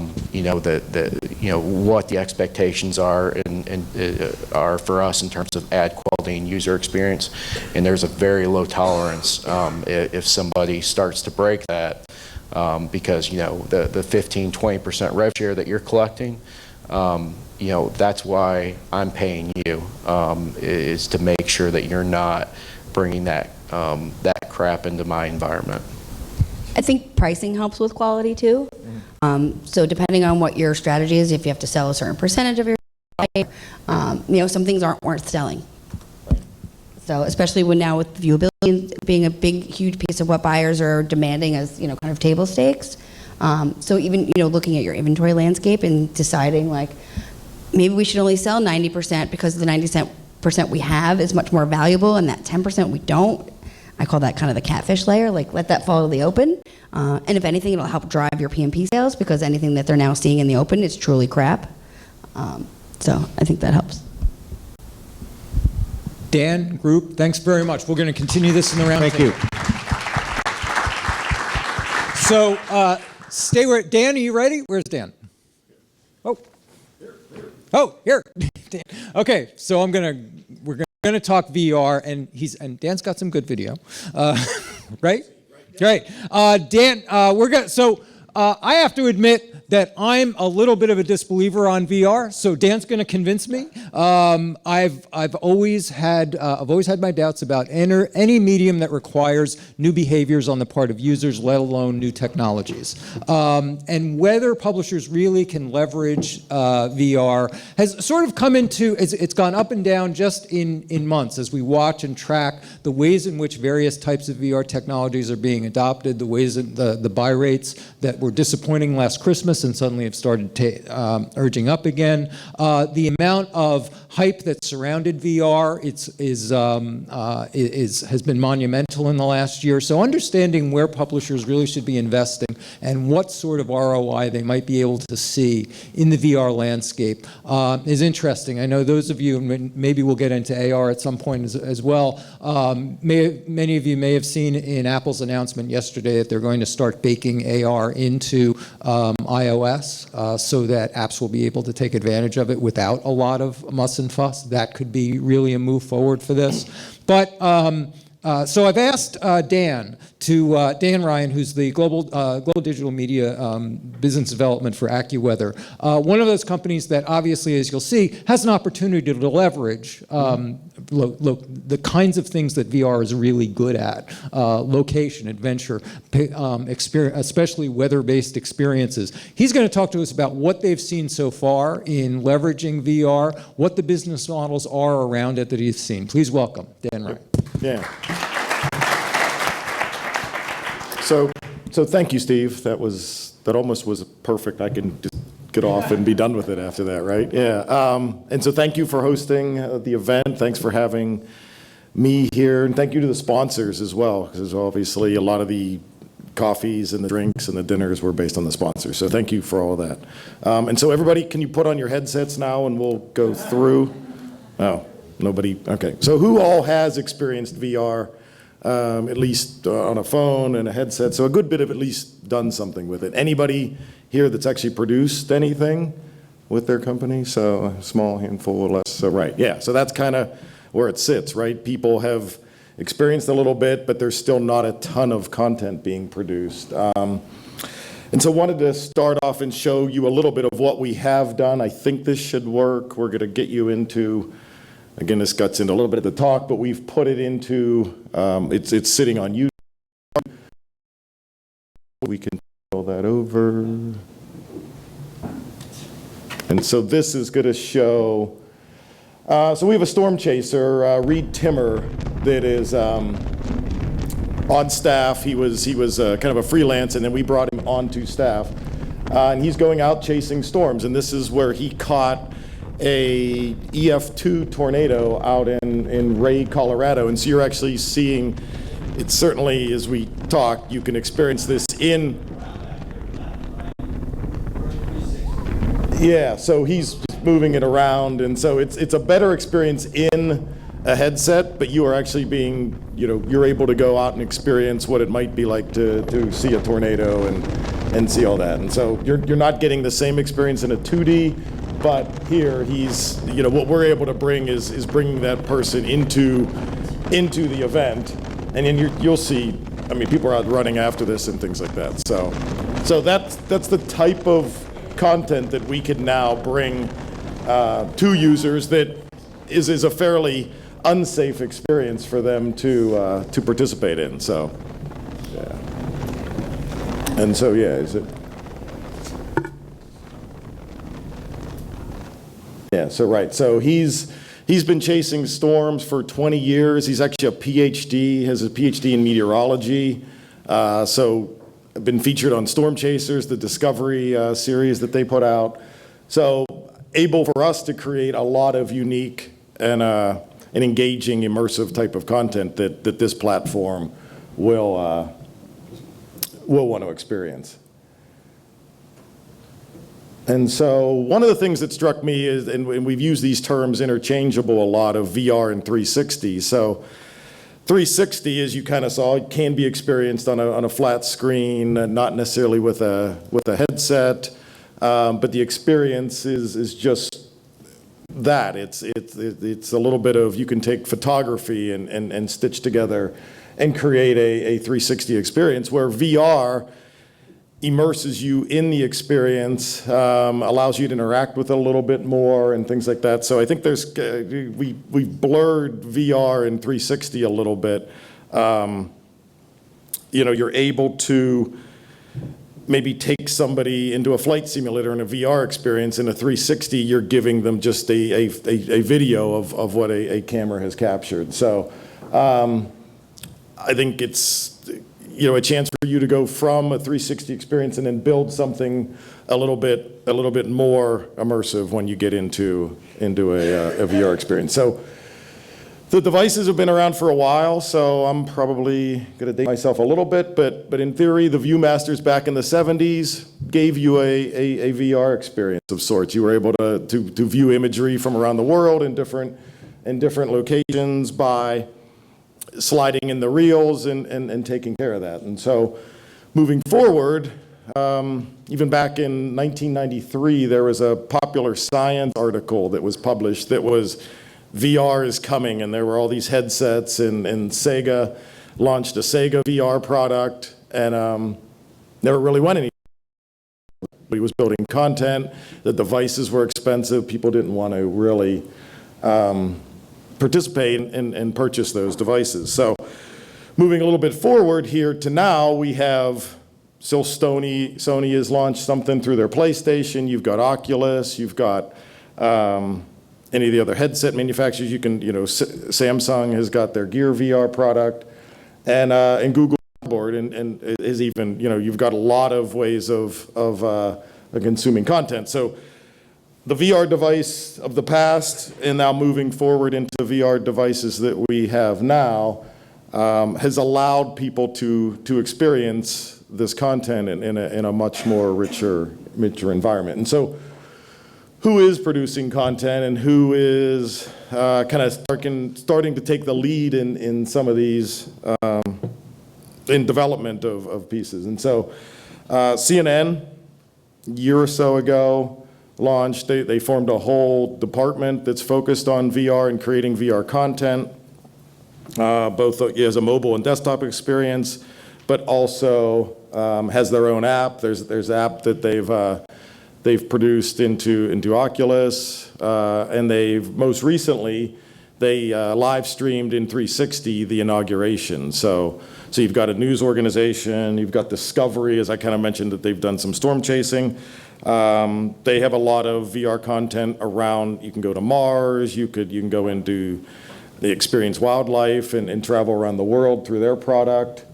Speaker 3: the expectations are are for us in terms of ad quality and user experience, and there's a very low tolerance if somebody starts to break that. because, the 15, 20% rev share that you're collecting, that's why I'm paying you, is to make sure that you're not bringing that crap into my environment.
Speaker 4: I think pricing helps with quality too. So depending on what your strategy is, if you have to sell a certain percentage of your some things aren't worth selling. So especially now with viewability being a big, huge piece of what buyers are demanding as, kind of table stakes. So even, looking at your inventory landscape and deciding like, maybe we should only sell 90% because the 90% we have is much more valuable and that 10% we don't. I call that kind of the catfish layer, like let that fall to the open. And if anything, it'll help drive your PMP sales because anything that they're now seeing in the open is truly crap. So I think that helps.
Speaker 1: Dan, group, thanks very much. We're going to continue this in the round.
Speaker 2: Thank you.
Speaker 1: So stay where, Dan, are you ready? Where's Dan? Oh, here. Dan. Okay, so we're gonna talk VR, and Dan's got some good video, right? Right. Dan, I have to admit that I'm a little bit of a disbeliever on VR, so Dan's going to convince me. I've always had my doubts about any medium that requires new behaviors on the part of users, let alone new technologies. And whether publishers really can leverage VR has sort of come into, it's gone up and down just in months as we watch and track the ways in which various types of VR technologies are being adopted, the ways that the buy rates that were disappointing last Christmas and suddenly have started urging up again. The amount of hype that surrounded VR has been monumental in the last year. So understanding where publishers really should be investing and what sort of ROI they might be able to see in the VR landscape is interesting. I know those of you, and maybe we'll get into AR at some point as well, many of you may have seen in Apple's announcement yesterday that they're going to start baking AR into iOS so that apps will be able to take advantage of it without a lot of muss and fuss. That could be really a move forward for this. But so I've asked Dan Ryan, who's the global digital media business development for AccuWeather, one of those companies that obviously, as you'll see, has an opportunity to leverage the kinds of things that VR is really good at: location, adventure, especially weather-based experiences. He's going to talk to us about what they've seen so far in leveraging VR, what the business models are around it that he's seen. Please welcome Dan Ryan.
Speaker 8: Yeah. So thank you, Steve. That almost was perfect. I can just get off and be done with it after that, right? Yeah. And so thank you for hosting the event. Thanks for having me here, and thank you to the sponsors as well, because obviously a lot of the coffees and the drinks and the dinners were based on the sponsors. So thank you for all that. And so everybody, can you put on your headsets now and we'll go through? Oh. Nobody? Okay. So who all has experienced VR, at least on a phone and a headset? So a good bit have at least done something with it. Anybody here that's actually produced anything with their company? So a small handful or less. So right. Yeah. So that's kind of where it sits, right? People have experienced a little bit, but there's still not a ton of content being produced. And so wanted to start off and show you a little bit of what we have done. I think this should work. We're going to get you into... Again, this guts into a little bit of the talk, but we've put it into, it's sitting on YouTube. We can roll that over. And so this is going to show, so we have a storm chaser, Reed Timmer, that is on staff. He was kind of a freelance, and then we brought him onto staff. And he's going out chasing storms, and this is where he caught a EF2 tornado out in Ray, Colorado. And so you're actually seeing, it certainly, as we talk, you can experience this in, yeah, so he's moving it around. And so it's a better experience in a headset, but you are actually being, you're able to go out and experience what it might be like to see a tornado and see all that. And so you're not getting the same experience in a 2D, but here he's, what we're able to bring is bringing that person into the event, and then you'll see I mean, people are out running after this and things like that. So that's the type of content that we can now bring to users that is a fairly unsafe experience for them to participate in. So, yeah. And so, yeah, is it? Yeah. So right. So he's been chasing storms for 20 years. He's actually a PhD. Has a PhD in meteorology. So been featured on Storm Chasers, the Discovery series that they put out. So able for us to create a lot of unique and engaging, immersive type of content that this platform will want to experience. And so one of the things that struck me is, and we've used these terms interchangeable a lot, of VR and 360. So 360, as you kind of saw, it can be experienced on a flat screen, not necessarily with a headset, but the experience is just that. It's a little bit of, you can take photography and stitch together and create a 360 experience, where VR immerses you in the experience, allows you to interact with it a little bit more and things like that. So I think we've blurred VR and 360 a little bit. You're able to maybe take somebody into a flight simulator in a VR experience. In a 360, you're giving them just a video of what a camera has captured. So I think it's a chance for you to go from a 360 experience and then build something a little bit more immersive when you get into a VR experience. So the devices have been around for a while, so I'm probably going to date myself a little bit, but in theory, the ViewMasters back in the 70s gave you a VR experience of sorts. You were able to view imagery from around the world in different locations by sliding in the reels and taking care of that. And so moving forward, even back in 1993, there was a Popular Science article that was published that was VR is coming, and there were all these headsets, and Sega launched a Sega VR product, and never really went anywhere. He was building content, the devices were expensive, people didn't want to really participate and purchase those devices. So moving a little bit forward here to now, we have still Sony has launched something through their PlayStation. You've got Oculus, you've got any of the other headset manufacturers. You can, Samsung has got their Gear VR product, and Google Board, and is even, you've got a lot of ways of consuming content. So the VR device of the past, and now moving forward into VR devices that we have now, has allowed people to experience this content in a much more richer environment. And so who is producing content and who is kind of starting to take the lead in some of these, in development of pieces? And so CNN, a year or so ago, launched, they formed a whole department that's focused on VR and creating VR content, both as a mobile and desktop experience, but also has their own app. There's an app that they've produced into Oculus, and most recently, they live streamed in 360 the inauguration. So you've got a news organization, you've got Discovery, as I kind of mentioned, that they've done some storm chasing. They have a lot of VR content around. You can go to Mars, you can go into the experience wildlife and travel around the world through their product.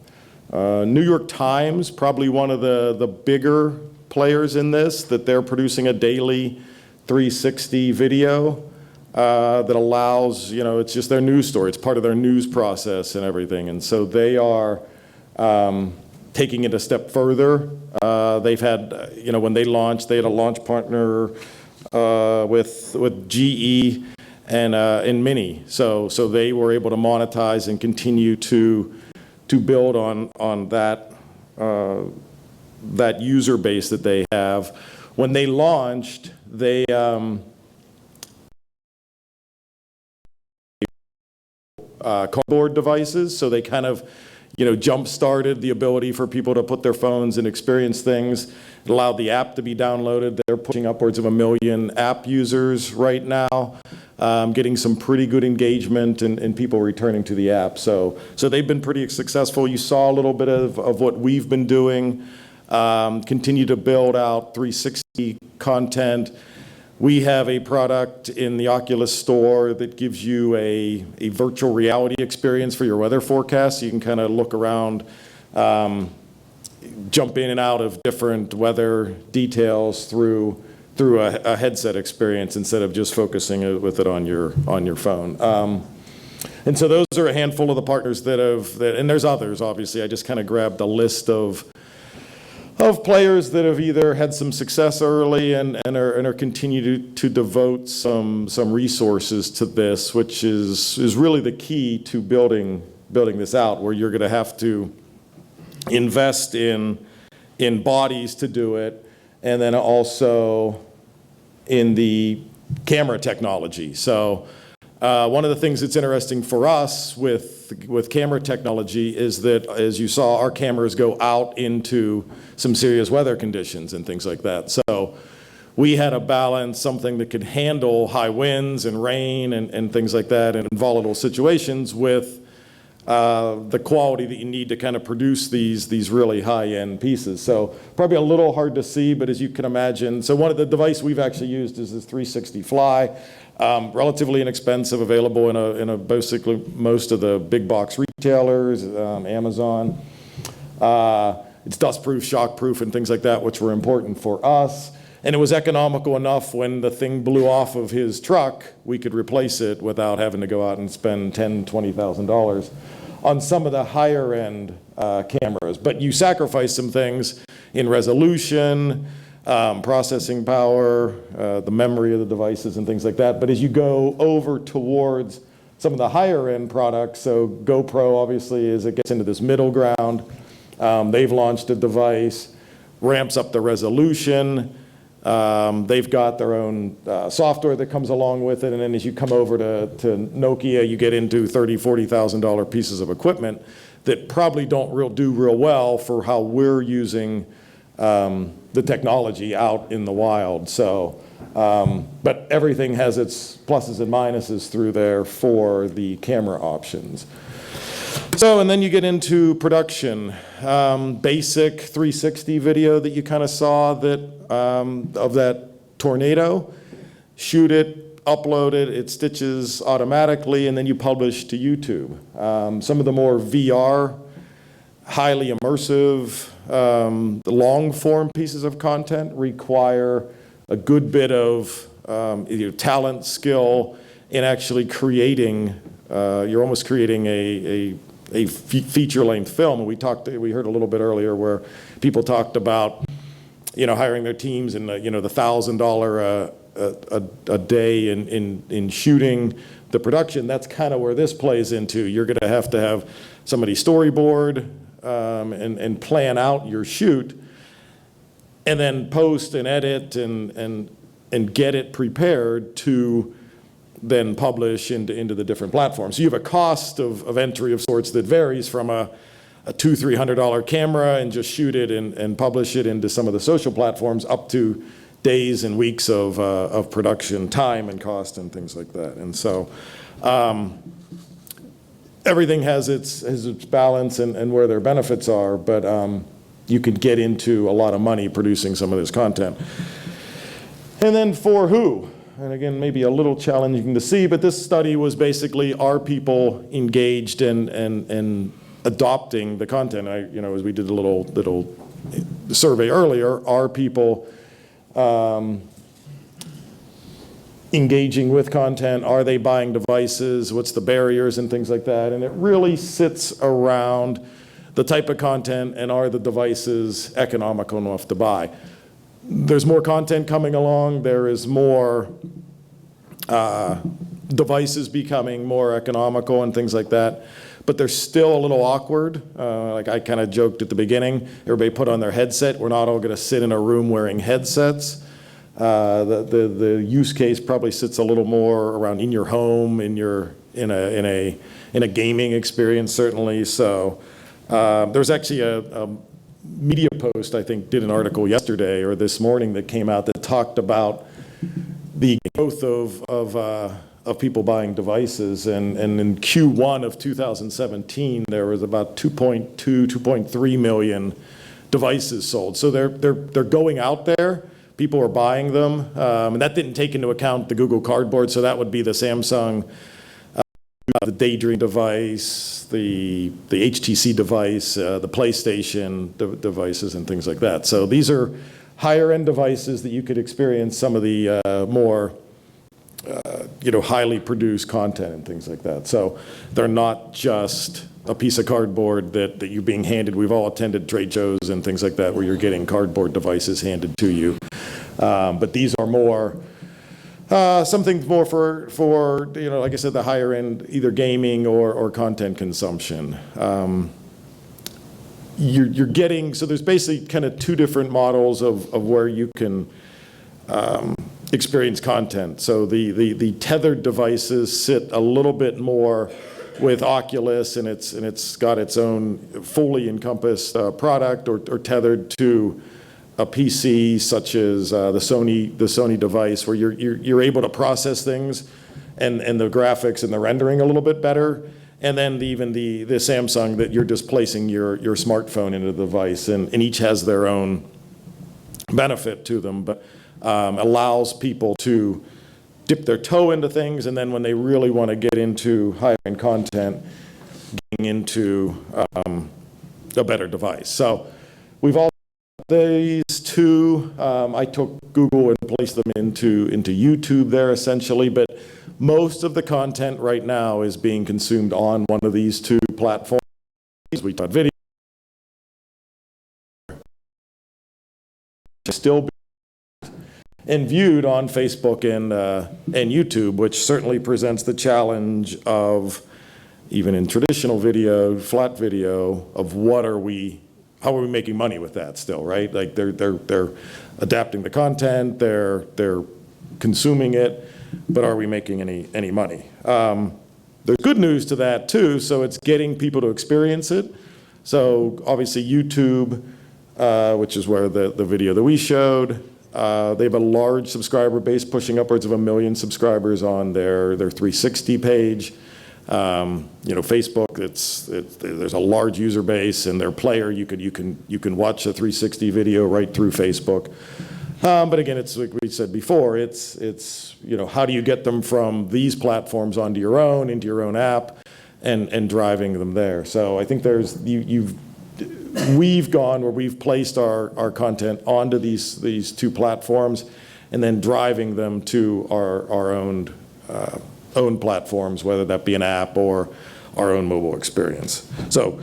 Speaker 8: New York Times, probably one of the bigger players in this, that they're producing a daily 360 video that allows, it's just their news story. It's part of their news process and everything. And so they are taking it a step further. They've had, when they launched, they had a launch partner with GE and Mini. So they were able to monetize and continue to build on that user base that they have. When they launched, they cardboard devices, so they kind of jump-started the ability for people to put their phones and experience things. It allowed the app to be downloaded. They're pushing upwards of 1 million app users right now, getting some pretty good engagement and people returning to the app. So they've been pretty successful. You saw a little bit of what we've been doing. Continue to build out 360 content. We have a product in the Oculus store that gives you a virtual reality experience for your weather forecast. You can kind of look around, jump in and out of different weather details through a headset experience instead of just focusing with it on your phone. And so those are a handful of the partners and there's others, obviously. I just kind of grabbed a list of players that have either had some success early and are continue to devote some resources to this, which is really the key to building this out, where you're going to have to invest in bodies to do it, and then also in the camera technology. So one of the things that's interesting for us with camera technology is that, as you saw, our cameras go out into some serious weather conditions and things like that. So we had to balance something that could handle high winds and rain and things like that and volatile situations with the quality that you need to kind of produce these really high-end pieces. So probably a little hard to see, but as you can imagine, so one of the device we've actually used is this 360 Fly. Relatively inexpensive, available in a basically most of the big box retailers, Amazon. It's dustproof, shockproof, and things like that, which were important for us. And it was economical enough when the thing blew off of his truck, we could replace it without having to go out and spend $10,000, $20,000 on some of the higher end cameras. But you sacrifice some things in resolution, processing power, the memory of the devices and things like that. But as you go over towards some of the higher end products, so GoPro obviously, as it gets into this middle ground, they've launched a device, ramps up the resolution. They've got their own software that comes along with it. And then as you come over to Nokia, you get into $30,000, $40,000 pieces of equipment that probably don't do real well for how we're using the technology out in the wild. So, but everything has its pluses and minuses through there for the camera options. So, and then you get into production. Basic 360 video that you kind of saw of that tornado. Shoot it, upload it, it stitches automatically, and then you publish to YouTube. Some of the more VR, highly immersive, long form pieces of content require a good bit of talent, skill in actually creating, you're almost creating a feature-length film. And we heard a little bit earlier where people talked about, hiring their teams and the $1,000 a day in shooting the production. That's kind of where this plays into. You're going to have somebody storyboard and plan out your shoot, and then post and edit and get it prepared to then publish into the different platforms. So you have a cost of entry of sorts that varies from a $200, $300 camera and just shoot it and publish it into some of the social platforms up to days and weeks of production time and cost and things like that. And so everything has its balance and where their benefits are, but you could get into a lot of money producing some of this content. And then for who? And again, maybe a little challenging to see, but this study was basically, are people engaged and adopting the content? As we did a little survey earlier, are people engaging with content? Are they buying devices? What's the barriers and things like that? And it really sits around the type of content and are the devices economical enough to buy? There's more content coming along. There is more devices becoming more economical and things like that. But they're still a little awkward. Like I kind of joked at the beginning, everybody put on their headset. We're not all going to sit in a room wearing headsets. The use case probably sits a little more around in your home, in a gaming experience certainly. So There's actually a MediaPost, I think, did an article yesterday or this morning that came out that talked about the growth of people buying devices. And in Q1 of 2017, there was about 2.2, 2.3 million devices sold. So they're going out there. People are buying them. And that didn't take into account the Google Cardboard. So that would be the Samsung, the Daydream device, the HTC device, the PlayStation devices, and things like that. So these are higher end devices that you could experience some of the more highly produced content and things like that. So they're not just a piece of cardboard that you're being handed. We've all attended trade shows and things like that where you're getting cardboard devices handed to you. But these are more something more for like I said, the higher end, either gaming or content consumption. You're getting, so there's basically kind of two different models of where you can experience content. So the tethered devices sit a little bit more with Oculus, and it's got its own fully encompassed product, or tethered to a PC such as the Sony device, where you're able to process things and the graphics and the rendering a little bit better. And then even the Samsung, that you're just placing your smartphone into the device, and each has their own benefit to them, but allows people to dip their toe into things, and then when they really want to get into higher-end content, getting into a better device. So we've all these two. I took Google and placed them into YouTube there essentially, but most of the content right now is being consumed on one of these two platforms. We taught video, still and viewed on Facebook and YouTube, which certainly presents the challenge of, even in traditional video, flat video, of how are we making money with that still, right? Like they're adapting the content, they're consuming it, but are we making any money? There's good news to that too, so it's getting people to experience it. So obviously YouTube, which is where the video that we showed, they have a large subscriber base, pushing upwards of 1 million subscribers on their 360 page. Facebook, there's a large user base, and their player, you can watch a 360 video right through Facebook. But again, it's like we said before, it's how do you get them from these platforms into your own app, and driving them there. So I think we've gone where we've placed our content onto these two platforms, and then driving them to our own platforms, whether that be an app or our own mobile experience. So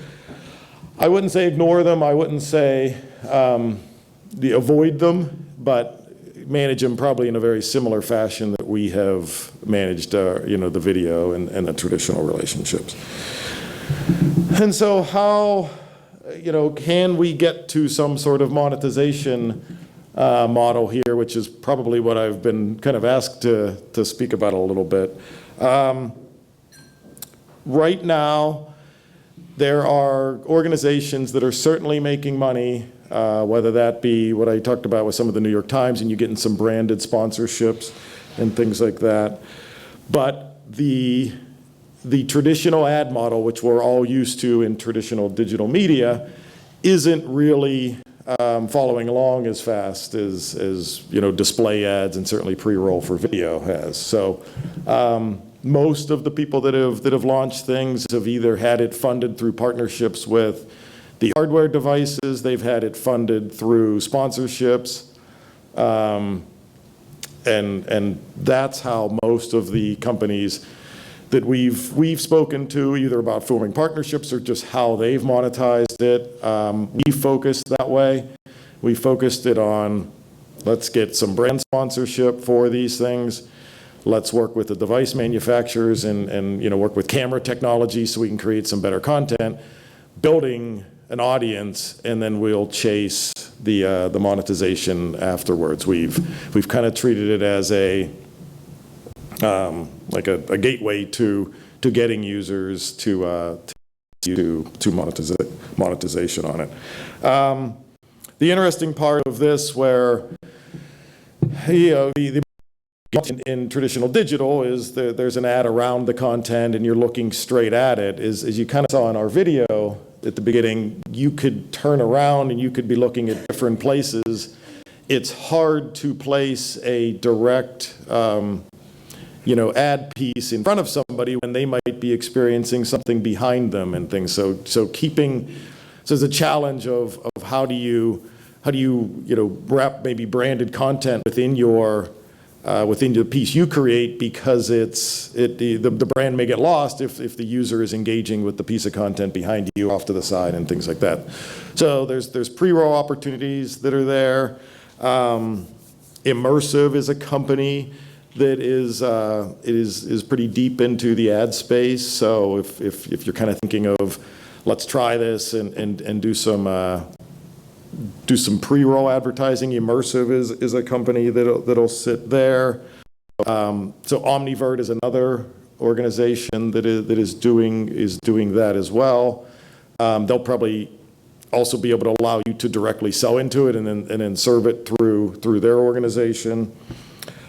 Speaker 8: I wouldn't say ignore them. I wouldn't say avoid them, but manage them probably in a very similar fashion that we have managed the video and the traditional relationships. And so how can we get to some sort of monetization model here, which is probably what I've been kind of asked to speak about a little bit. Right now, there are organizations that are certainly making money, whether that be what I talked about with some of the New York Times, and you getting some branded sponsorships and things like that. But the traditional ad model, which we're all used to in traditional digital media, isn't really following along as fast as display ads and certainly pre-roll for video has. So most of the people that have launched things have either had it funded through partnerships with the hardware devices, they've had it funded through sponsorships, and that's how most of the companies that we've spoken to, either about forming partnerships or just how they've monetized it. We focused that way. We focused it on, let's get some brand sponsorship for these things. Let's work with the device manufacturers and work with camera technology so we can create some better content, building an audience, and then we'll chase the monetization afterwards. We've kind of treated it as like a gateway to getting users to to monetization on it. The interesting part of this, where the in traditional digital is there's an ad around the content and you're looking straight at it, is as you kind of saw in our video at the beginning, you could turn around and you could be looking at different places. It's hard to place a direct ad piece in front of somebody when they might be experiencing something behind them and things. So there's a challenge of how do you wrap maybe branded content within the piece you create, because the brand may get lost if the user is engaging with the piece of content behind you off to the side and things like that. So there's pre-roll opportunities that are there. Immersive is a company that is pretty deep into the ad space. So if you're kind of thinking of, let's try this and do some pre-roll advertising, Immersive is a company that'll sit there. So Omnivert is another organization that is doing that as well. They'll probably also be able to allow you to directly sell into it and then serve it through their organization.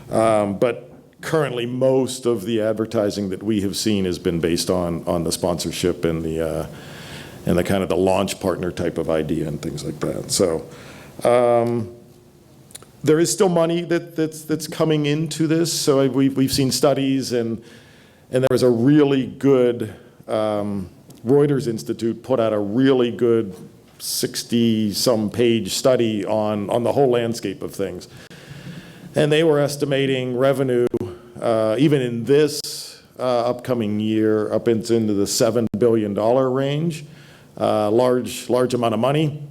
Speaker 8: But currently, most of the advertising that we have seen has been based on the sponsorship and the kind of the launch partner type of idea and things like that. So there is still money that's coming into this. So we've seen studies, and there was a really good Reuters Institute put out a really good 60-some page study on the whole landscape of things. And they were estimating revenue, even in this upcoming year, up into the $7 billion range. Large amount of money.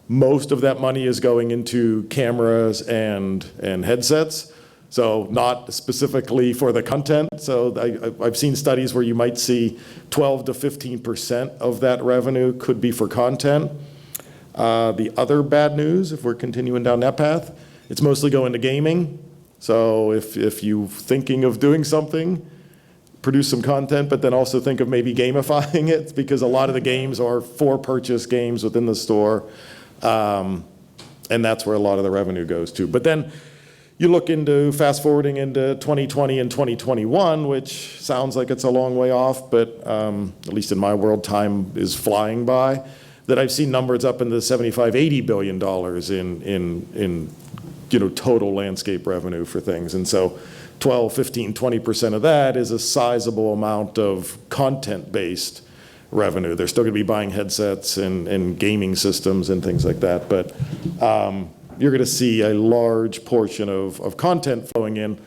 Speaker 8: Most of that money is going into cameras and headsets, so not specifically for the content. So I've seen studies where you might see 12 to 15% of that revenue could be for content. The other bad news, if we're continuing down that path, it's mostly going to gaming. So if you're thinking of doing something, produce some content, but then also think of maybe gamifying it, because a lot of the games are for purchase games within the store. And that's where a lot of the revenue goes to. But then you look into fast forwarding into 2020 and 2021, which sounds like it's a long way off, but at least in my world, time is flying by, that I've seen numbers up into the $75-80 billion in total landscape revenue for things. And so 12, 15, 20% of that is a sizable amount of content-based revenue. They're still going to be buying headsets and gaming systems and things like that, but you're going to see a large portion of content flowing in.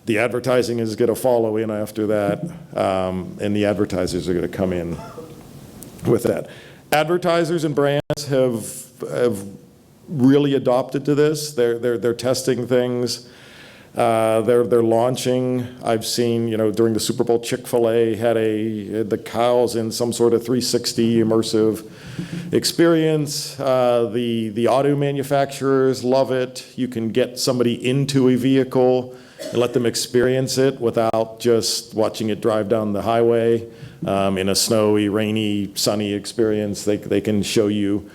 Speaker 8: The advertising is going to follow in after that, and the advertisers are going to come in with that. Advertisers and brands have really adopted to this. They're testing things. They're launching. I've seen, during the Super Bowl, Chick-fil-A had the cows in some sort of 360 immersive experience. The auto manufacturers love it. You can get somebody into a vehicle and let them experience it without just watching it drive down the highway in a snowy, rainy, sunny experience. They can show you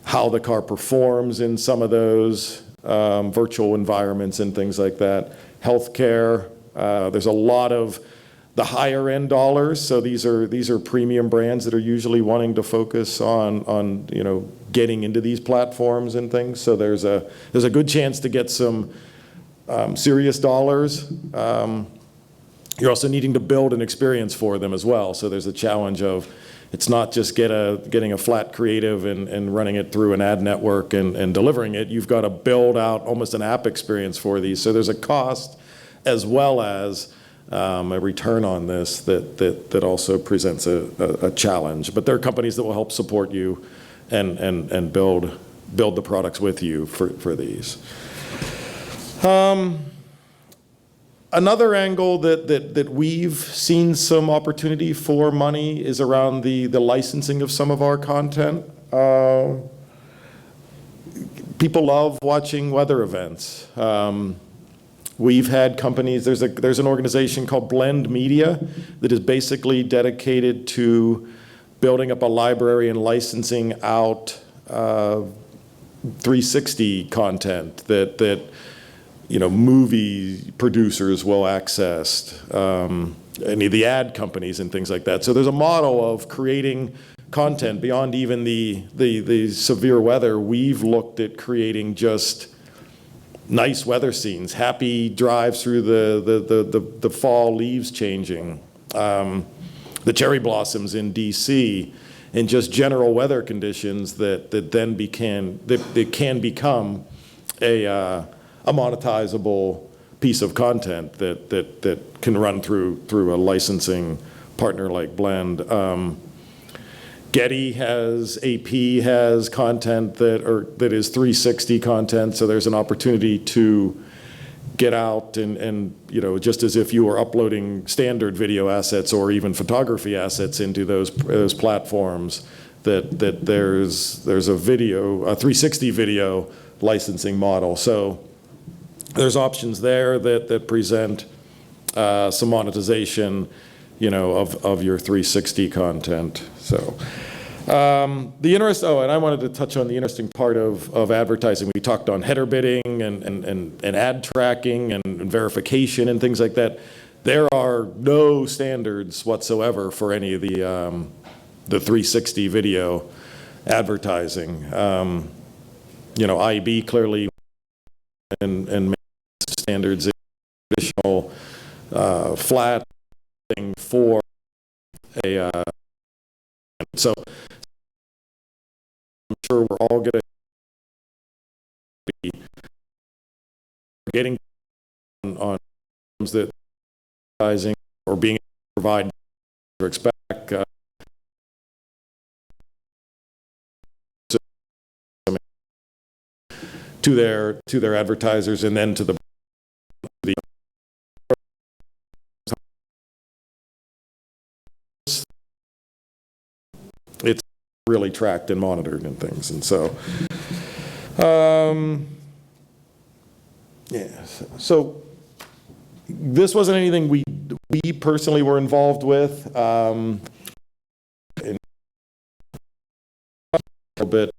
Speaker 8: how the car performs in some of those virtual environments and things like that. Healthcare, there's a lot of the higher end dollars. So these are premium brands that are usually wanting to focus on getting into these platforms and things. So there's a good chance to get some serious dollars. You're also needing to build an experience for them as well. So there's a challenge of, it's not just getting a flat creative and running it through an ad network and delivering it. You've got to build out almost an app experience for these. So there's a cost as well as a return on this that also presents a challenge. But there are companies that will help support you and build the products with you for these. Another angle that we've seen some opportunity for money is around the licensing of some of our content. People love watching weather events. We've had companies, there's an organization called Blend Media that is basically dedicated to building up a library and licensing out 360 content that movie producers will access, any of the ad companies and things like that. So there's a model of creating content beyond even the severe weather. We've looked at creating just nice weather scenes, happy drives through the fall leaves changing, the cherry blossoms in DC, and just general weather conditions that then can become a monetizable piece of content that can run through a licensing partner like Blend. Getty has, AP has content that is 360 content, so there's an opportunity to get out and just as if you were uploading standard video assets or even photography assets into those platforms, that there's a 360 video licensing model. So there's options there that present some monetization, of your 360 content. So and I wanted to touch on the interesting part of advertising. We talked on header bidding and ad tracking and verification and things like that. There are no standards whatsoever for any of the 360 video advertising. IB clearly and standards additional flat thing for a so I'm sure we're all going to be getting on that advertising or being able to provide or expect to their advertisers and then to the it's really tracked and monitored and things. And so so this wasn't anything we personally were involved with. In a bit,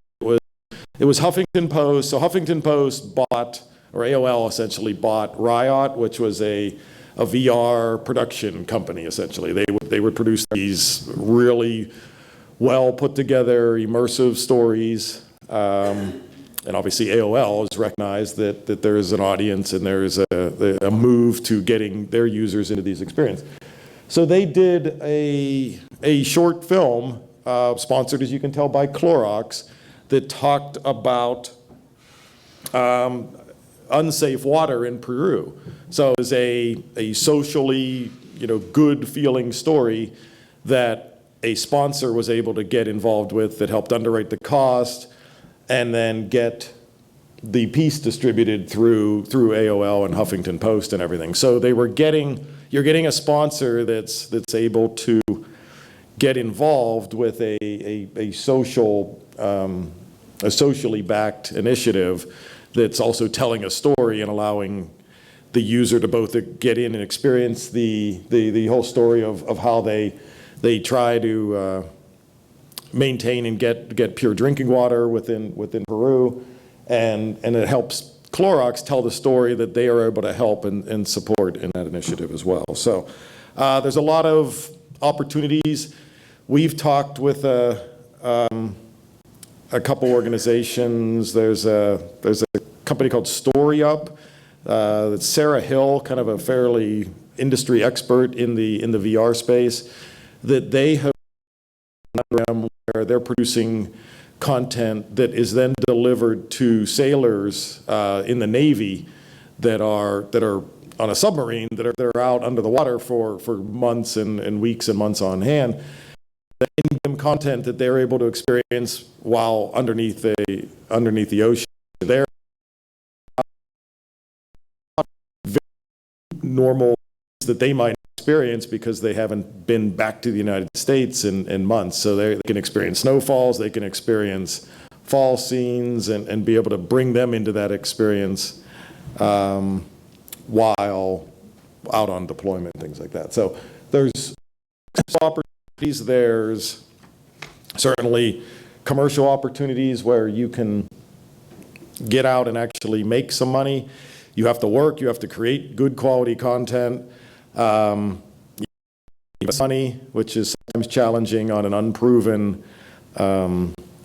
Speaker 8: it was Huffington Post. So Huffington Post bought, or AOL essentially bought Riot, which was a VR production company. Essentially, they would produce these really well put together immersive stories. And obviously AOL has recognized that there is an audience and there is a move to getting their users into these experiences. So they did a short film, sponsored, as you can tell, by Clorox, that talked about unsafe water in Peru. So it was a socially, good feeling story that a sponsor was able to get involved with, that helped underwrite the cost and then get the piece distributed through AOL and Huffington Post and everything. So you're getting a sponsor that's able to get involved with a socially backed initiative that's also telling a story and allowing the user to both get in and experience the whole story of how they try to maintain and get pure drinking water within Peru, and it helps Clorox tell the story that they are able to help and support in that initiative as well. So there's a lot of opportunities. We've talked with a couple organizations. There's a company called StoryUp. That's Sarah Hill, kind of a fairly industry expert in the VR space, that they have a program where they're producing content that is then delivered to sailors in the Navy that are on a submarine, that are out under the water for months and weeks and months on hand. The in-game content that they're able to experience while underneath the ocean. They're normal that they might experience because they haven't been back to the United States in months. So they can experience snowfalls, they can experience fall scenes, and be able to bring them into that experience while out on deployment, things like that. So there's opportunities, there's certainly commercial opportunities where you can get out and actually make some money. You have to work, you have to create good quality content. Money, which is sometimes challenging on an unproven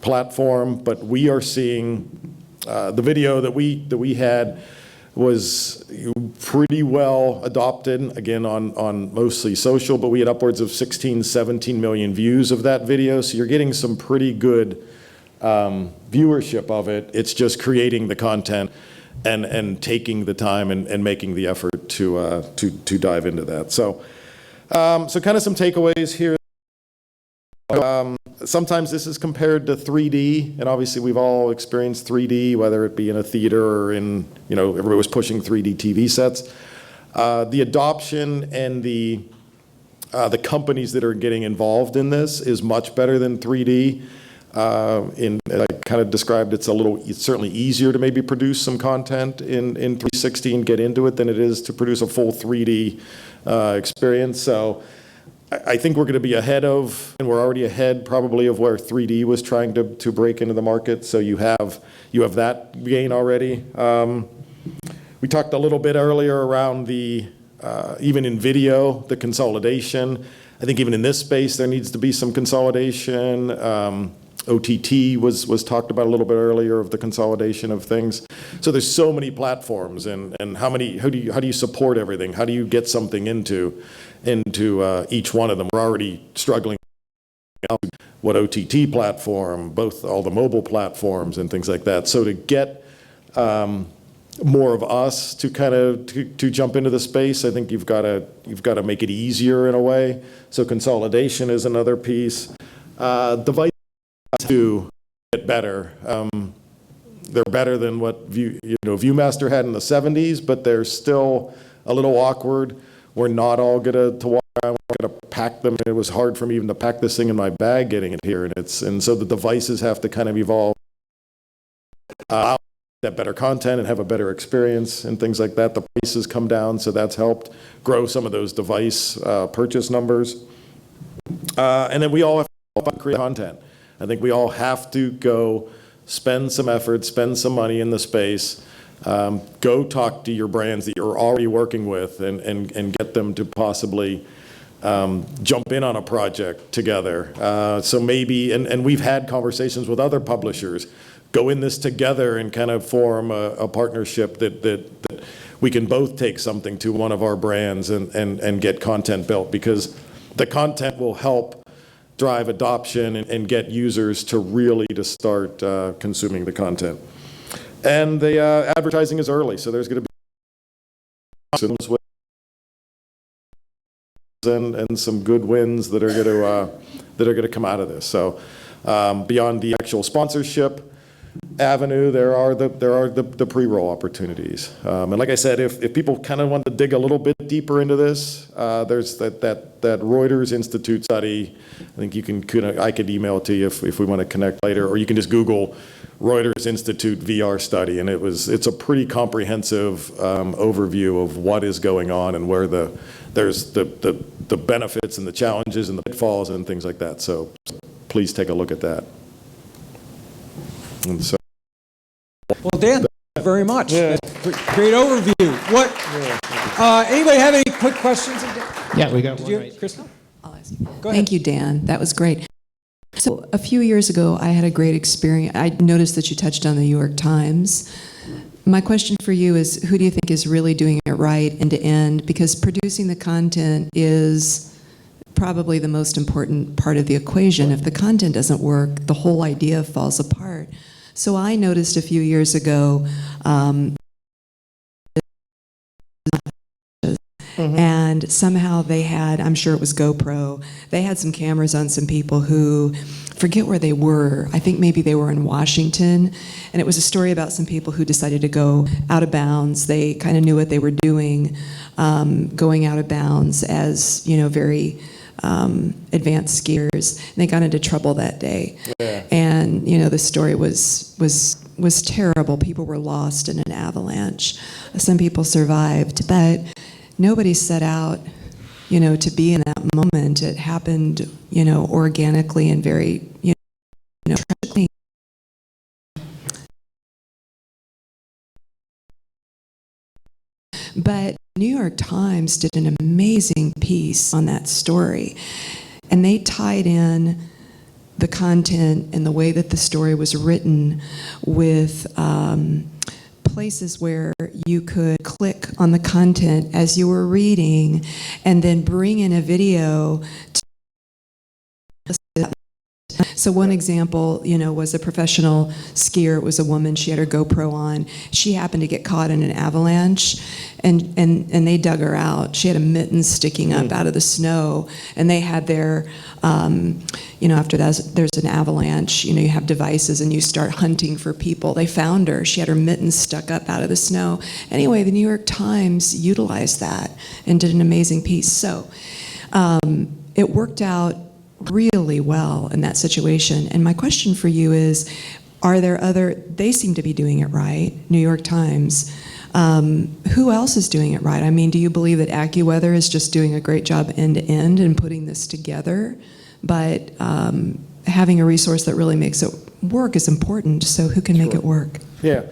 Speaker 8: platform, but we are seeing the video that we had was pretty well adopted, again, on mostly social, but we had upwards of 16, 17 million views of that video, so you're getting some pretty good viewership of it. It's just creating the content and taking the time and making the effort to dive into that. So kind of some takeaways here. Sometimes this is compared to 3D, and obviously we've all experienced 3D, whether it be in a theater or in, everybody was pushing 3D TV sets. The adoption and the companies that are getting involved in this is much better than 3D. As I kind of described, it's certainly easier to maybe produce some content in 360 and get into it than it is to produce a full 3D experience. So I think we're going to be ahead of, and we're already ahead probably of where 3D was trying to break into the market. So you have that gain already. We talked a little bit earlier around even in video, the consolidation. I think even in this space, there needs to be some consolidation. OTT was talked about a little bit earlier, of the consolidation of things. So there's so many platforms, and how do you support everything? How do you get something into each one of them? We're already struggling. What OTT platform, both all the mobile platforms and things like that. So to get more of us to kind of to jump into the space, I think you've got to make it easier in a way. So consolidation is another piece. Device to get better. They're better than what Viewmaster had in the 70s, but they're still a little awkward. We're not all gonna walk around. We're gonna pack them. It was hard for me even to pack this thing in my bag getting it here, and so the devices have to kind of evolve, that better content and have a better experience and things like that. The prices come down, so that's helped grow some of those device purchase numbers. And then we all have to create content. I think we all have to go spend some effort, spend some money in the space, go talk to your brands that you're already working with and get them to possibly jump in on a project together. So maybe, and we've had conversations with other publishers, go in this together and kind of form a partnership that we can both take something to one of our brands and get content built, because the content will help drive adoption and get users to really start consuming the content. And the advertising is early, so there's going to be and some good wins that are going to come out of this. So beyond the actual sponsorship avenue, there are the pre-roll opportunities. And like I said, if people kind of want to dig a little bit deeper into this, there's that Reuters Institute study. I think I could email it to you if we want to connect later, or you can just Google Reuters Institute VR study, and it's a pretty comprehensive overview of what is going on and where there's the benefits and the challenges and the pitfalls and things like that. So please take a look at that. And so,
Speaker 1: Well, Dan, thank you very much. Yeah. Great overview. Anybody have any quick questions?
Speaker 6: Yeah, we got one right.
Speaker 1: Krista?
Speaker 9: I'll ask you.
Speaker 1: Go ahead.
Speaker 9: Thank you, Dan. That was great. So a few years ago, I had a great experience. I noticed that you touched on the New York Times. My question for you is, who do you think is really doing it right end to end? Because producing the content is probably the most important part of the equation. If the content doesn't work, the whole idea falls apart. So I noticed a few years ago, and somehow they had, I'm sure it was GoPro, they had some cameras on some people who, forget where they were, I think maybe they were in Washington, and it was a story about some people who decided to go out of bounds. They kind of knew what they were doing, going out of bounds as, very advanced skiers, and they got into trouble that day. Yeah. And the story was terrible. People were lost in an avalanche. Some people survived, but nobody set out, to be in that moment. It happened, organically and very, But the New York Times did an amazing piece on that story, and they tied in the content and the way that the story was written with places where you could click on the content as you were reading and then bring in a video to so one example, was a professional skier. It was a woman. She had her GoPro on. She happened to get caught in an avalanche, and they dug her out. She had a mitten sticking up out of the snow, and they had their, after there's an avalanche, you have devices, and you start hunting for people. They found her. She had her mittens stuck up out of the snow. Anyway, the New York Times utilized that and did an amazing piece. So it worked out really well in that situation. And my question for you is, are there they seem to be doing it right, New York Times. Who else is doing it right? I mean, do you believe that AccuWeather is just doing a great job end to end and putting this together? But having a resource that really makes it work is important, so who can make it work?
Speaker 8: Yeah.